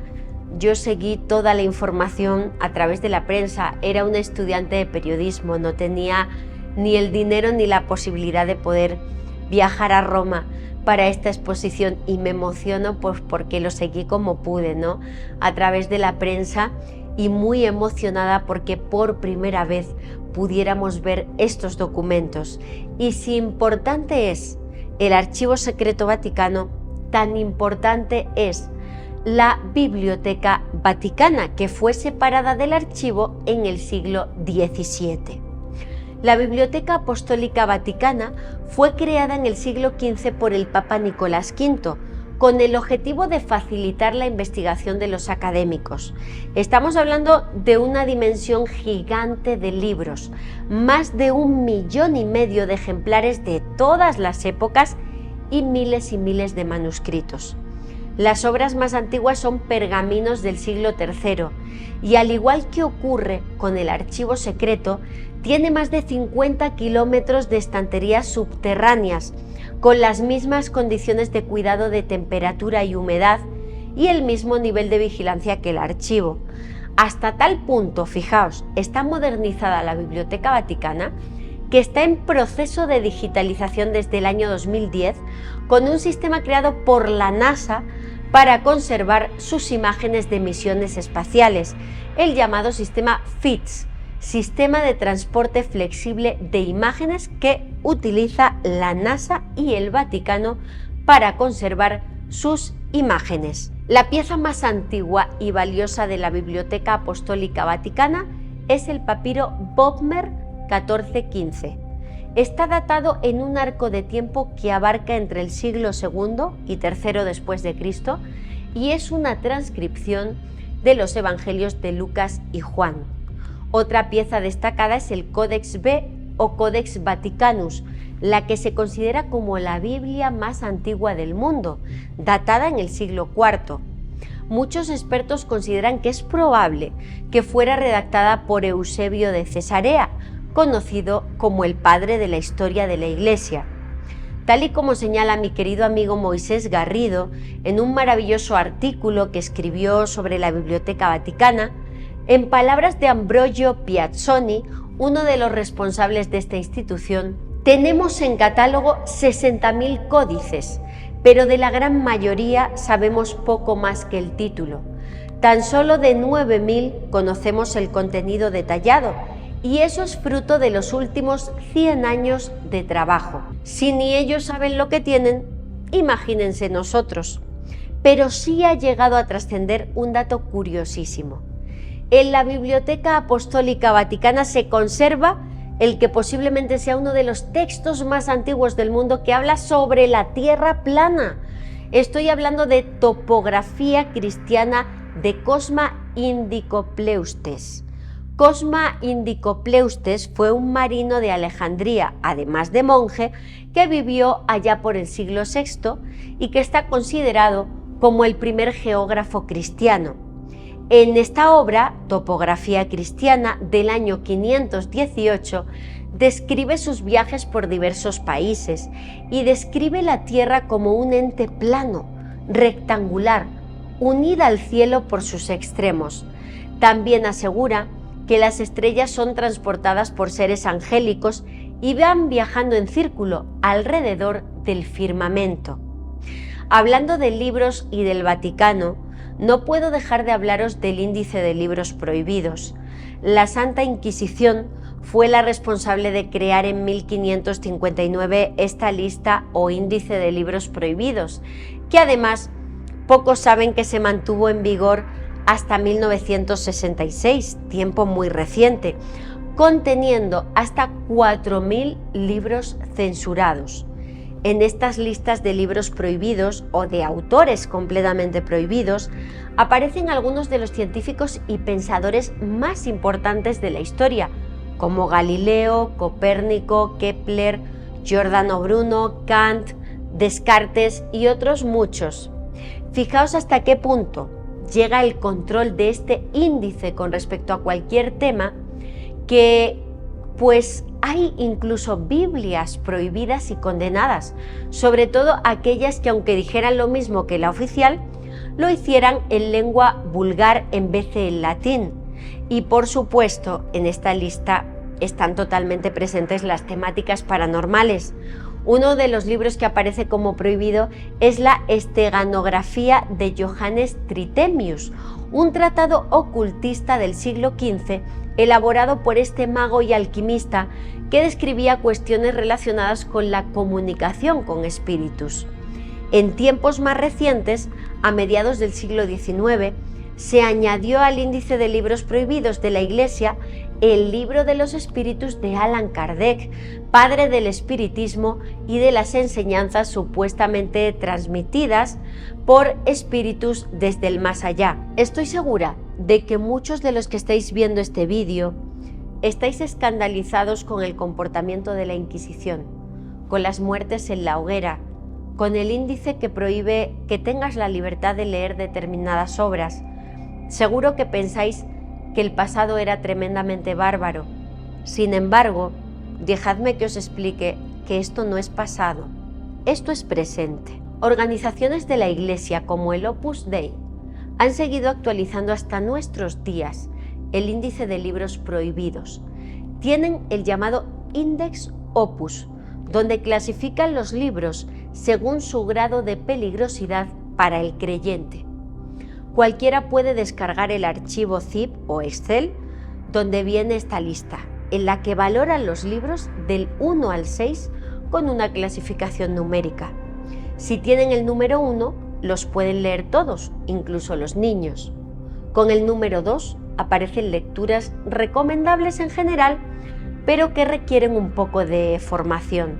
yo seguí toda la información a través de la prensa. Era una estudiante de periodismo, no tenía ni el dinero ni la posibilidad de poder viajar a Roma para esta exposición, y me emociono pues porque lo seguí como pude, ¿no? A través de la prensa, y muy emocionada porque por primera vez pudiéramos ver estos documentos. Y si importante es el Archivo Secreto Vaticano, tan importante es la Biblioteca Vaticana, que fue separada del archivo en el siglo XVII. La Biblioteca Apostólica Vaticana fue creada en el siglo XV por el Papa Nicolás V, con el objetivo de facilitar la investigación de los académicos. Estamos hablando de una dimensión gigante de libros, más de 1,5 millones de ejemplares de todas las épocas y miles de manuscritos. Las obras más antiguas son pergaminos del siglo III y, al igual que ocurre con el Archivo Secreto, tiene más de 50 kilómetros de estanterías subterráneas, con las mismas condiciones de cuidado de temperatura y humedad y el mismo nivel de vigilancia que el archivo. Hasta tal punto, fijaos, está modernizada la Biblioteca Vaticana, que está en proceso de digitalización desde el año 2010, con un sistema creado por la NASA para conservar sus imágenes de misiones espaciales, el llamado sistema FITS, Sistema de Transporte Flexible de Imágenes, que utiliza la NASA y el Vaticano para conservar sus imágenes. La pieza más antigua y valiosa de la Biblioteca Apostólica Vaticana es el papiro Bodmer 1415. Está datado en un arco de tiempo que abarca entre el siglo II y III después de Cristo, y es una transcripción de los Evangelios de Lucas y Juan. Otra pieza destacada es el Codex B o Codex Vaticanus, la que se considera como la Biblia más antigua del mundo, datada en el siglo IV. Muchos expertos consideran que es probable que fuera redactada por Eusebio de Cesarea, conocido como el padre de la historia de la Iglesia. Tal y como señala mi querido amigo Moisés Garrido en un maravilloso artículo que escribió sobre la Biblioteca Vaticana, en palabras de Ambrogio Piazzoni, uno de los responsables de esta institución, tenemos en catálogo 60.000 códices, pero de la gran mayoría sabemos poco más que el título. Tan solo de 9.000 conocemos el contenido detallado, y eso es fruto de los últimos 100 años de trabajo. Si ni ellos saben lo que tienen, imagínense nosotros. Pero sí ha llegado a trascender un dato curiosísimo. En la Biblioteca Apostólica Vaticana se conserva el que posiblemente sea uno de los textos más antiguos del mundo que habla sobre la tierra plana. Estoy hablando de Topografía cristiana de Cosma Indicopleustes. Cosma Indicopleustes fue un marino de Alejandría, además de monje, que vivió allá por el siglo VI y que está considerado como el primer geógrafo cristiano. En esta obra, Topografía cristiana, del año 518, describe sus viajes por diversos países y describe la Tierra como un ente plano, rectangular, unida al cielo por sus extremos. También asegura que las estrellas son transportadas por seres angélicos y van viajando en círculo alrededor del firmamento. Hablando de libros y del Vaticano, no puedo dejar de hablaros del índice de libros prohibidos. La Santa Inquisición fue la responsable de crear en 1559 esta lista o índice de libros prohibidos, que además pocos saben que se mantuvo en vigor hasta 1966, tiempo muy reciente, conteniendo hasta 4.000 libros censurados. En estas listas de libros prohibidos o de autores completamente prohibidos aparecen algunos de los científicos y pensadores más importantes de la historia, como Galileo, Copérnico, Kepler, Giordano Bruno, Kant, Descartes y otros muchos. Fijaos hasta qué punto llega el control de este índice con respecto a cualquier tema, que pues hay incluso Biblias prohibidas y condenadas, sobre todo aquellas que, aunque dijeran lo mismo que la oficial, lo hicieran en lengua vulgar en vez de en latín. Y por supuesto, en esta lista están totalmente presentes las temáticas paranormales. Uno de los libros que aparece como prohibido es la Esteganografía de Johannes Trithemius, un tratado ocultista del siglo XV elaborado por este mago y alquimista que describía cuestiones relacionadas con la comunicación con espíritus. En tiempos más recientes, a mediados del siglo XIX, se añadió al índice de libros prohibidos de la Iglesia el Libro de los Espíritus de Allan Kardec, padre del espiritismo y de las enseñanzas supuestamente transmitidas por espíritus desde el más allá. Estoy segura de que muchos de los que estáis viendo este vídeo estáis escandalizados con el comportamiento de la Inquisición, con las muertes en la hoguera, con el índice que prohíbe que tengas la libertad de leer determinadas obras. Seguro que pensáis que el pasado era tremendamente bárbaro. Sin embargo, dejadme que os explique que esto no es pasado, esto es presente. Organizaciones de la Iglesia como el Opus Dei han seguido actualizando hasta nuestros días el índice de libros prohibidos. Tienen el llamado Index Opus, donde clasifican los libros según su grado de peligrosidad para el creyente. Cualquiera puede descargar el archivo zip o Excel donde viene esta lista, en la que valoran los libros del 1 al 6 con una clasificación numérica. Si tienen el número 1, los pueden leer todos, incluso los niños. Con el número 2 aparecen lecturas recomendables en general, pero que requieren un poco de formación.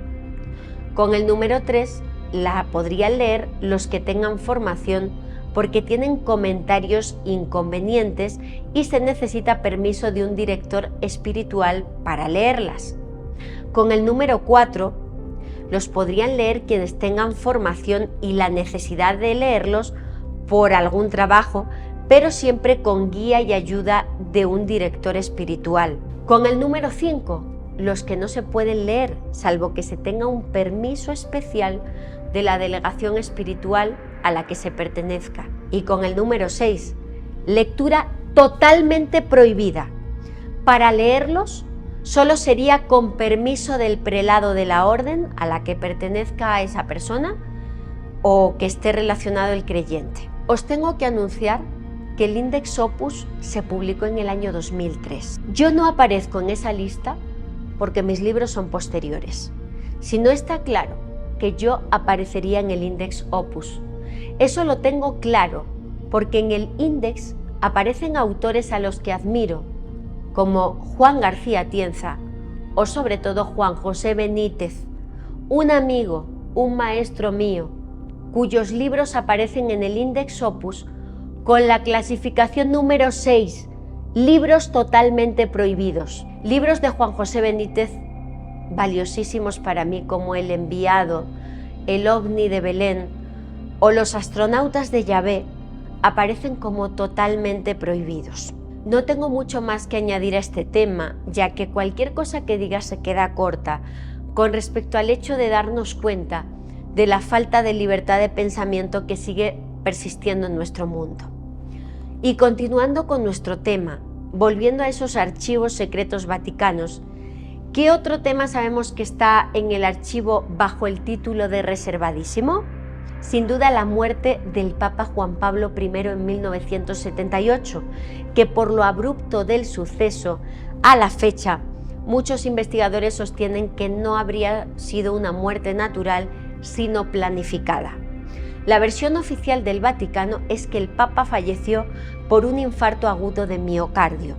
Con el número 3 la podrían leer los que tengan formación porque tienen comentarios inconvenientes y se necesita permiso de un director espiritual para leerlas. Con el número 4, los podrían leer quienes tengan formación y la necesidad de leerlos por algún trabajo, pero siempre con guía y ayuda de un director espiritual. Con el número 5, los que no se pueden leer, salvo que se tenga un permiso especial de la delegación espiritual a la que se pertenezca. Y con el número 6, lectura totalmente prohibida. Para leerlos, solo sería con permiso del prelado de la orden a la que pertenezca a esa persona o que esté relacionado el creyente. Os tengo que anunciar que el Index Opus se publicó en el año 2003. Yo no aparezco en esa lista porque mis libros son posteriores. Si no está claro que yo aparecería en el Index Opus, eso lo tengo claro porque en el Index aparecen autores a los que admiro, como Juan García Tienza o sobre todo Juan José Benítez, un amigo, un maestro mío, cuyos libros aparecen en el Index Opus con la clasificación número 6, libros totalmente prohibidos. Libros de Juan José Benítez valiosísimos para mí, como El enviado, El ovni de Belén o Los astronautas de Yahvé, aparecen como totalmente prohibidos. No tengo mucho más que añadir a este tema, ya que cualquier cosa que diga se queda corta con respecto al hecho de darnos cuenta de la falta de libertad de pensamiento que sigue persistiendo en nuestro mundo. Y continuando con nuestro tema, volviendo a esos archivos secretos vaticanos, ¿qué otro tema sabemos que está en el archivo bajo el título de reservadísimo? Sin duda la muerte del Papa Juan Pablo I en 1978, que por lo abrupto del suceso a la fecha, muchos investigadores sostienen que no habría sido una muerte natural, sino planificada. La versión oficial del Vaticano es que el Papa falleció por un infarto agudo de miocardio.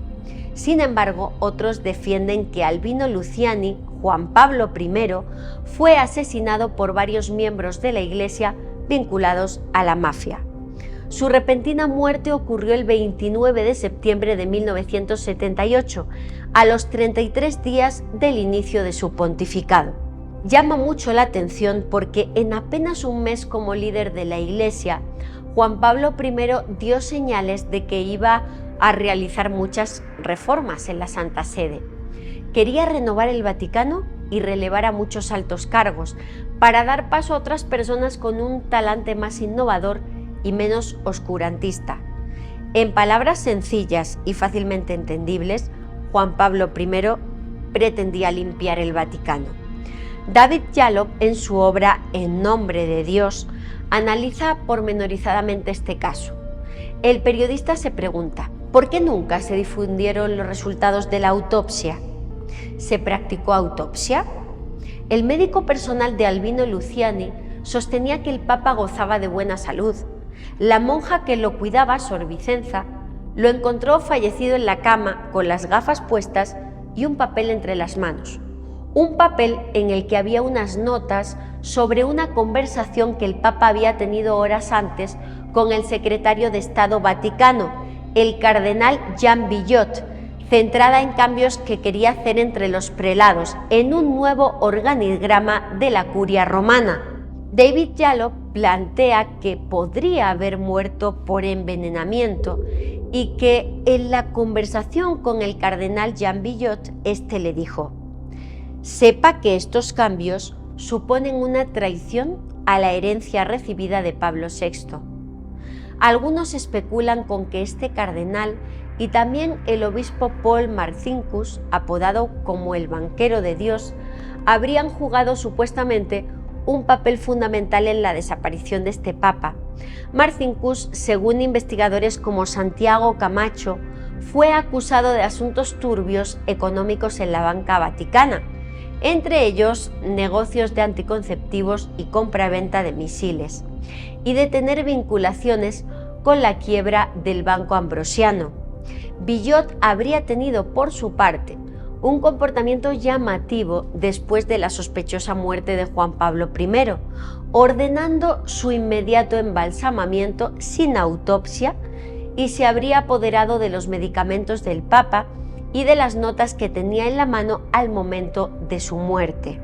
Sin embargo, otros defienden que Albino Luciani, Juan Pablo I, fue asesinado por varios miembros de la Iglesia vinculados a la mafia. Su repentina muerte ocurrió el 29 de septiembre de 1978, a los 33 días del inicio de su pontificado. Llama mucho la atención porque en apenas un mes como líder de la Iglesia, Juan Pablo I dio señales de que iba a realizar muchas reformas en la Santa Sede. Quería renovar el Vaticano y relevar a muchos altos cargos para dar paso a otras personas con un talante más innovador y menos oscurantista. En palabras sencillas y fácilmente entendibles, Juan Pablo I pretendía limpiar el Vaticano. David Yallop, en su obra En nombre de Dios, analiza pormenorizadamente este caso. El periodista se pregunta, ¿por qué nunca se difundieron los resultados de la autopsia? ¿Se practicó autopsia? El médico personal de Albino Luciani sostenía que el Papa gozaba de buena salud. La monja que lo cuidaba, Sor Vicenza, lo encontró fallecido en la cama con las gafas puestas y un papel entre las manos. Un papel en el que había unas notas sobre una conversación que el Papa había tenido horas antes con el secretario de Estado Vaticano, el cardenal Jean Billot, centrada en cambios que quería hacer entre los prelados en un nuevo organigrama de la curia romana. David Yallop plantea que podría haber muerto por envenenamiento y que en la conversación con el cardenal Jean Billot, este le dijo: sepa que estos cambios suponen una traición a la herencia recibida de Pablo VI. Algunos especulan con que este cardenal y también el obispo Paul Marcinkus, apodado como el banquero de Dios, habrían jugado supuestamente un papel fundamental en la desaparición de este papa. Marcinkus, según investigadores como Santiago Camacho, fue acusado de asuntos turbios económicos en la banca vaticana, entre ellos negocios de anticonceptivos y compra-venta de misiles, y de tener vinculaciones con la quiebra del Banco Ambrosiano. Billot habría tenido por su parte un comportamiento llamativo después de la sospechosa muerte de Juan Pablo I, ordenando su inmediato embalsamamiento sin autopsia, y se habría apoderado de los medicamentos del Papa y de las notas que tenía en la mano al momento de su muerte.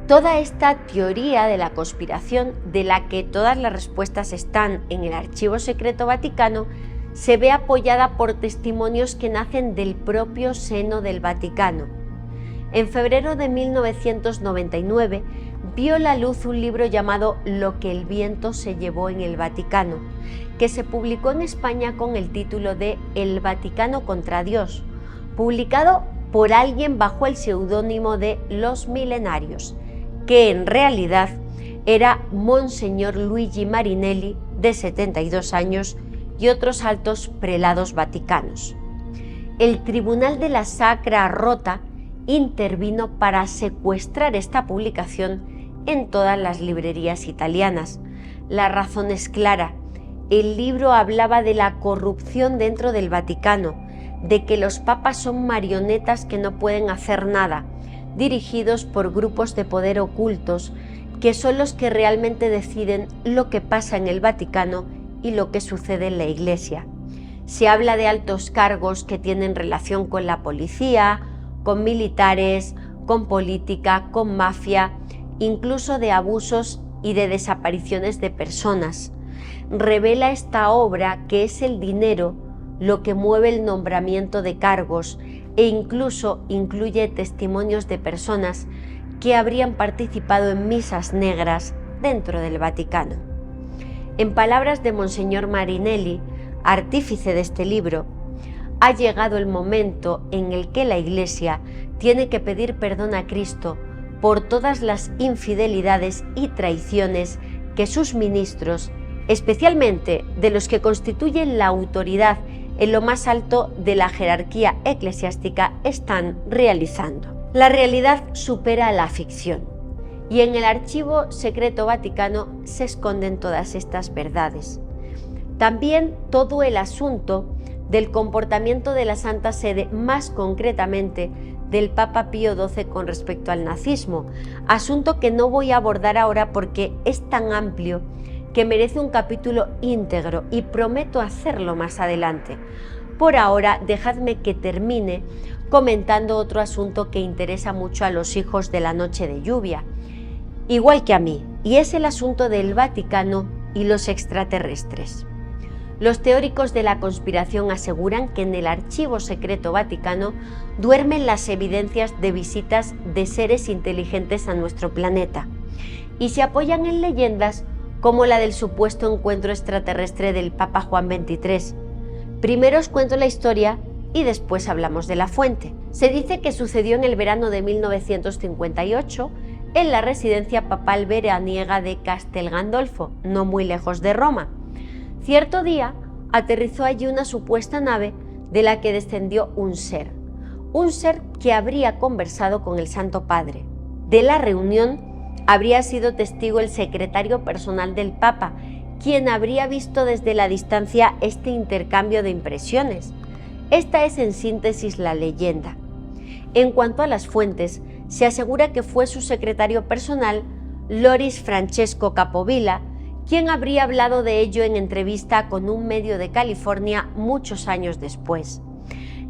Toda esta teoría de la conspiración, de la que todas las respuestas están en el Archivo Secreto Vaticano, se ve apoyada por testimonios que nacen del propio seno del Vaticano. En febrero de 1999 vio la luz un libro llamado Lo que el viento se llevó en el Vaticano, que se publicó en España con el título de El Vaticano contra Dios, publicado por alguien bajo el seudónimo de Los Milenarios, que en realidad era Monseñor Luigi Marinelli, de 72 años, y otros altos prelados vaticanos. El Tribunal de la Sacra Rota intervino para secuestrar esta publicación en todas las librerías italianas. La razón es clara. El libro hablaba de la corrupción dentro del Vaticano, de que los papas son marionetas que no pueden hacer nada, dirigidos por grupos de poder ocultos, que son los que realmente deciden lo que pasa en el Vaticano y lo que sucede en la Iglesia. Se habla de altos cargos que tienen relación con la policía, con militares, con política, con mafia, incluso de abusos y de desapariciones de personas. Revela esta obra que es el dinero lo que mueve el nombramiento de cargos, e incluso incluye testimonios de personas que habrían participado en misas negras dentro del Vaticano. En palabras de Monseñor Marinelli, artífice de este libro, ha llegado el momento en el que la Iglesia tiene que pedir perdón a Cristo por todas las infidelidades y traiciones que sus ministros, especialmente de los que constituyen la autoridad en lo más alto de la jerarquía eclesiástica, están realizando. La realidad supera la ficción, y en el Archivo Secreto Vaticano se esconden todas estas verdades. También todo el asunto del comportamiento de la Santa Sede, más concretamente del Papa Pío XII con respecto al nazismo, asunto que no voy a abordar ahora porque es tan amplio que merece un capítulo íntegro y prometo hacerlo más adelante. Por ahora, dejadme que termine comentando otro asunto que interesa mucho a los hijos de la noche de lluvia, igual que a mí, y es el asunto del Vaticano y los extraterrestres. Los teóricos de la conspiración aseguran que en el Archivo Secreto Vaticano duermen las evidencias de visitas de seres inteligentes a nuestro planeta, y se apoyan en leyendas como la del supuesto encuentro extraterrestre del Papa Juan XXIII. Primero os cuento la historia y después hablamos de la fuente. Se dice que sucedió en el verano de 1958 en la residencia papal veraniega de Castel Gandolfo, no muy lejos de Roma. Cierto día aterrizó allí una supuesta nave de la que descendió un ser que habría conversado con el Santo Padre. De la reunión habría sido testigo el secretario personal del Papa, quien habría visto desde la distancia este intercambio de impresiones. Esta es en síntesis la leyenda. En cuanto a las fuentes, se asegura que fue su secretario personal, Loris Francesco Capovilla, quien habría hablado de ello en entrevista con un medio de California muchos años después.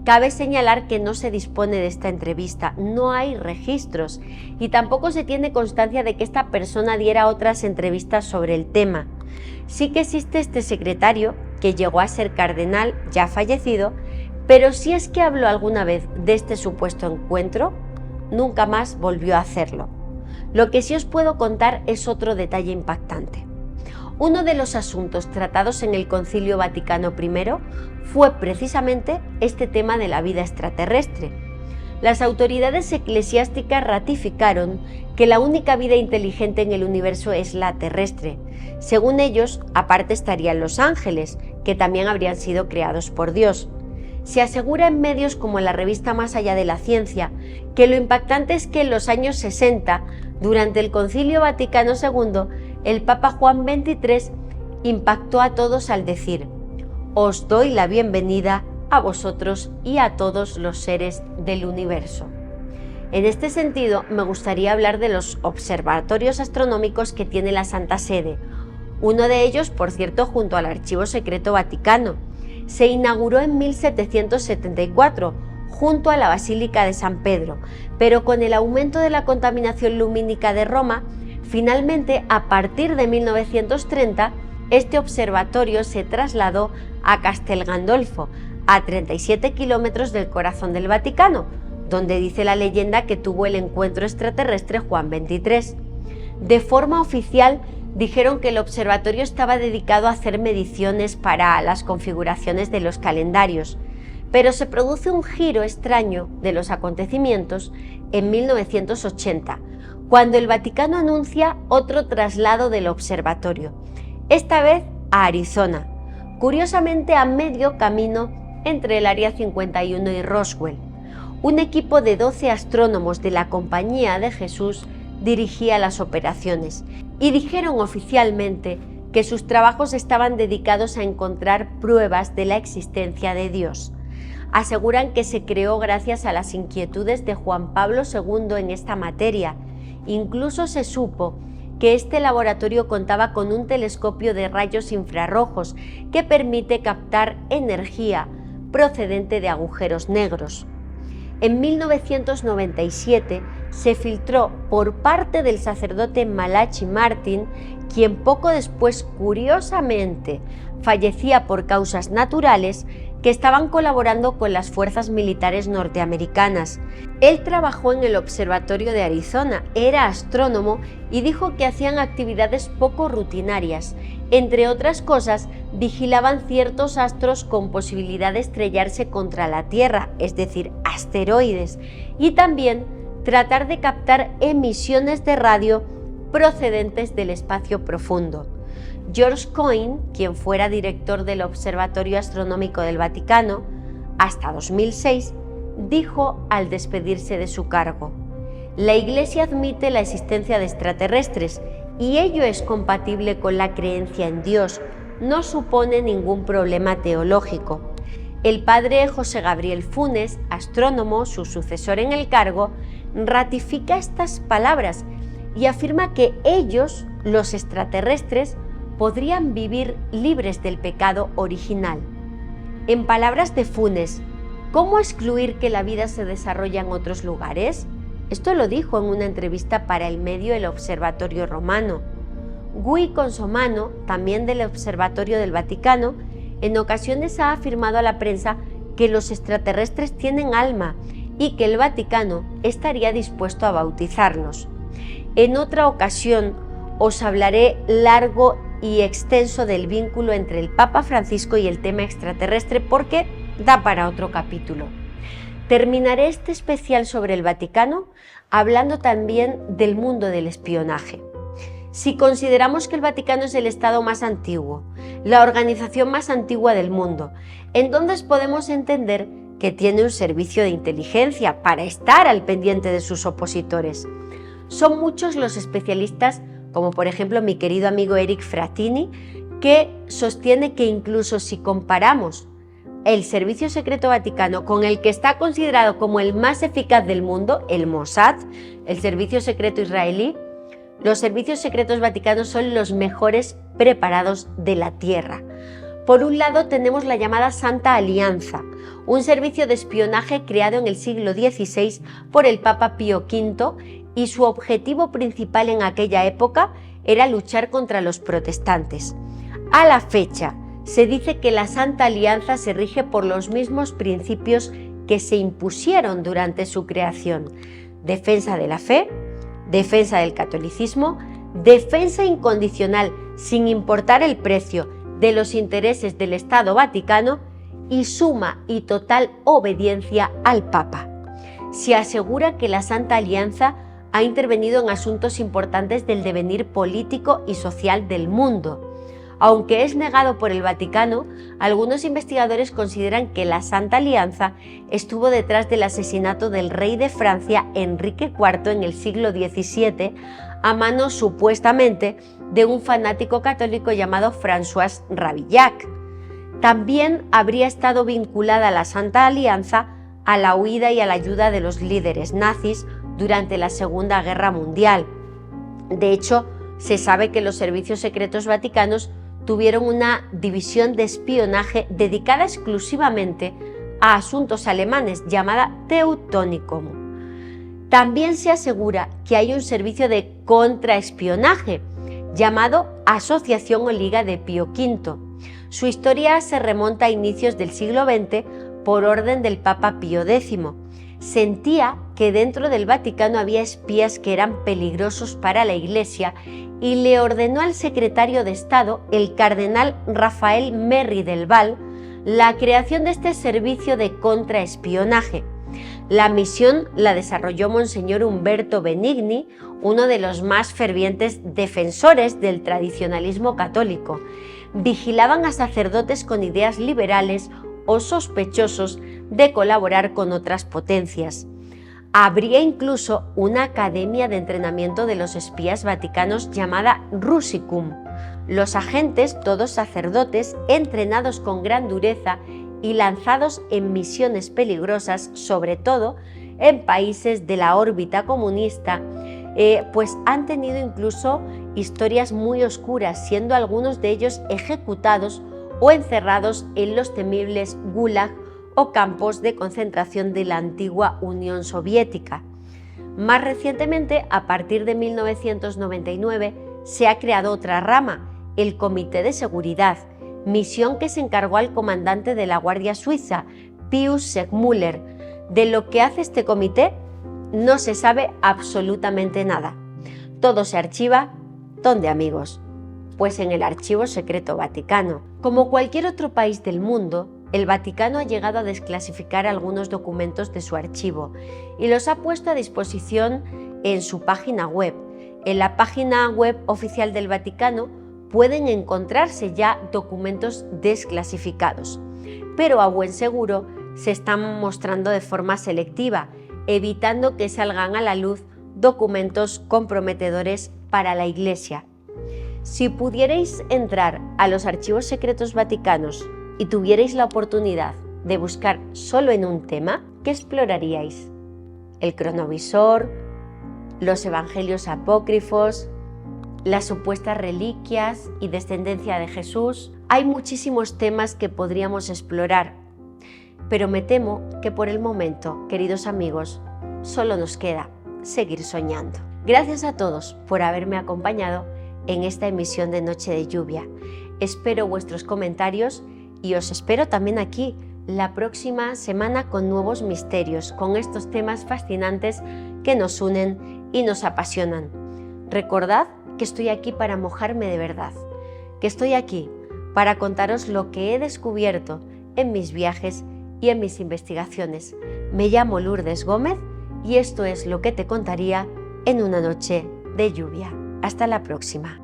Cabe señalar que no se dispone de esta entrevista, no hay registros y tampoco se tiene constancia de que esta persona diera otras entrevistas sobre el tema. Sí que existe este secretario, que llegó a ser cardenal, ya fallecido, pero si es que habló alguna vez de este supuesto encuentro, nunca más volvió a hacerlo. Lo que sí os puedo contar es otro detalle impactante. Uno de los asuntos tratados en el Concilio Vaticano I fue precisamente este tema de la vida extraterrestre. Las autoridades eclesiásticas ratificaron que la única vida inteligente en el universo es la terrestre. Según ellos, aparte estarían los ángeles, que también habrían sido creados por Dios. Se asegura en medios como la revista Más Allá de la Ciencia que lo impactante es que en los años 60, durante el Concilio Vaticano II, el Papa Juan XXIII impactó a todos al decir: «Os doy la bienvenida a vosotros y a todos los seres del universo». En este sentido, me gustaría hablar de los observatorios astronómicos que tiene la Santa Sede. Uno de ellos, por cierto, junto al Archivo Secreto Vaticano. Se inauguró en 1774, junto a la Basílica de San Pedro, pero con el aumento de la contaminación lumínica de Roma, finalmente, a partir de 1930, este observatorio se trasladó a Castel Gandolfo, a 37 kilómetros del corazón del Vaticano, donde dice la leyenda que tuvo el encuentro extraterrestre Juan XXIII. De forma oficial, dijeron que el observatorio estaba dedicado a hacer mediciones para las configuraciones de los calendarios, pero se produce un giro extraño de los acontecimientos en 1980, cuando el Vaticano anuncia otro traslado del observatorio, esta vez a Arizona, curiosamente a medio camino entre el Área 51 y Roswell. Un equipo de 12 astrónomos de la Compañía de Jesús dirigía las operaciones y dijeron oficialmente que sus trabajos estaban dedicados a encontrar pruebas de la existencia de Dios. Aseguran que se creó gracias a las inquietudes de Juan Pablo II en esta materia. Incluso se supo que este laboratorio contaba con un telescopio de rayos infrarrojos que permite captar energía procedente de agujeros negros. En 1997 se filtró por parte del sacerdote Malachi Martin, quien poco después, curiosamente, fallecía por causas naturales, que estaban colaborando con las fuerzas militares norteamericanas. Él trabajó en el Observatorio de Arizona, era astrónomo y dijo que hacían actividades poco rutinarias. Entre otras cosas, vigilaban ciertos astros con posibilidad de estrellarse contra la Tierra, es decir, asteroides, y también tratar de captar emisiones de radio procedentes del espacio profundo. George Coyne, quien fuera director del Observatorio Astronómico del Vaticano hasta 2006, dijo al despedirse de su cargo: «La Iglesia admite la existencia de extraterrestres y ello es compatible con la creencia en Dios, no supone ningún problema teológico». El padre José Gabriel Funes, astrónomo, su sucesor en el cargo, ratifica estas palabras y afirma que ellos, los extraterrestres, podrían vivir libres del pecado original. En palabras de Funes, ¿cómo excluir que la vida se desarrolla en otros lugares? Esto lo dijo en una entrevista para el medio El Observatorio Romano. Guy Consomano, también del Observatorio del Vaticano, en ocasiones ha afirmado a la prensa que los extraterrestres tienen alma y que el Vaticano estaría dispuesto a bautizarlos. En otra ocasión os hablaré largo y extenso del vínculo entre el Papa Francisco y el tema extraterrestre, porque da para otro capítulo. Terminaré este especial sobre el Vaticano hablando también del mundo del espionaje. Si consideramos que el Vaticano es el Estado más antiguo, la organización más antigua del mundo, entonces podemos entender que tiene un servicio de inteligencia para estar al pendiente de sus opositores. Son muchos los especialistas, como por ejemplo mi querido amigo Eric Frattini, que sostiene que incluso si comparamos el Servicio Secreto Vaticano con el que está considerado como el más eficaz del mundo, el Mossad, el Servicio Secreto Israelí, los servicios secretos vaticanos son los mejores preparados de la Tierra. Por un lado tenemos la llamada Santa Alianza, un servicio de espionaje creado en el siglo XVI por el Papa Pío V, y su objetivo principal en aquella época era luchar contra los protestantes. A la fecha, se dice que la Santa Alianza se rige por los mismos principios que se impusieron durante su creación: defensa de la fe, defensa del catolicismo, defensa incondicional, sin importar el precio, de los intereses del Estado Vaticano y suma y total obediencia al Papa. Se asegura que la Santa Alianza ha intervenido en asuntos importantes del devenir político y social del mundo. Aunque es negado por el Vaticano, algunos investigadores consideran que la Santa Alianza estuvo detrás del asesinato del rey de Francia Enrique IV en el siglo XVII a manos supuestamente de un fanático católico llamado François Rabillac. También habría estado vinculada la Santa Alianza a la huida y a la ayuda de los líderes nazis durante la Segunda Guerra Mundial. De hecho, se sabe que los servicios secretos vaticanos tuvieron una división de espionaje dedicada exclusivamente a asuntos alemanes llamada Teutonicum. También se asegura que hay un servicio de contraespionaje llamado Asociación o Liga de Pío V. Su historia se remonta a inicios del siglo XX por orden del Papa Pío X. Sentía que dentro del Vaticano había espías que eran peligrosos para la Iglesia y le ordenó al secretario de Estado, el cardenal Rafael Merry del Val, la creación de este servicio de contraespionaje. La misión la desarrolló Monseñor Umberto Benigni, uno de los más fervientes defensores del tradicionalismo católico. Vigilaban a sacerdotes con ideas liberales o sospechosos de colaborar con otras potencias. Habría incluso una academia de entrenamiento de los espías vaticanos llamada Rusicum. Los agentes, todos sacerdotes, entrenados con gran dureza y lanzados en misiones peligrosas, sobre todo en países de la órbita comunista, pues han tenido incluso historias muy oscuras, siendo algunos de ellos ejecutados o encerrados en los temibles Gulag o campos de concentración de la antigua Unión Soviética. Más recientemente, a partir de 1999, se ha creado otra rama, el Comité de Seguridad, misión que se encargó al comandante de la Guardia Suiza, Pius Segmüller. De lo que hace este comité no se sabe absolutamente nada. Todo se archiva, ¿dónde, amigos? Pues en el Archivo Secreto Vaticano. Como cualquier otro país del mundo, el Vaticano ha llegado a desclasificar algunos documentos de su archivo y los ha puesto a disposición en su página web. En la página web oficial del Vaticano pueden encontrarse ya documentos desclasificados, pero a buen seguro se están mostrando de forma selectiva, evitando que salgan a la luz documentos comprometedores para la Iglesia. Si pudierais entrar a los archivos secretos vaticanos y tuvierais la oportunidad de buscar solo en un tema, ¿qué exploraríais? ¿El cronovisor? ¿Los evangelios apócrifos? ¿Las supuestas reliquias y descendencia de Jesús? Hay muchísimos temas que podríamos explorar, pero me temo que por el momento, queridos amigos, solo nos queda seguir soñando. Gracias a todos por haberme acompañado en esta emisión de Noche de Lluvia. Espero vuestros comentarios y os espero también aquí la próxima semana con nuevos misterios, con estos temas fascinantes que nos unen y nos apasionan. Recordad que estoy aquí para mojarme de verdad, que estoy aquí para contaros lo que he descubierto en mis viajes y en mis investigaciones. Me llamo Lourdes Gómez y esto es lo que te contaría en una noche de lluvia. Hasta la próxima.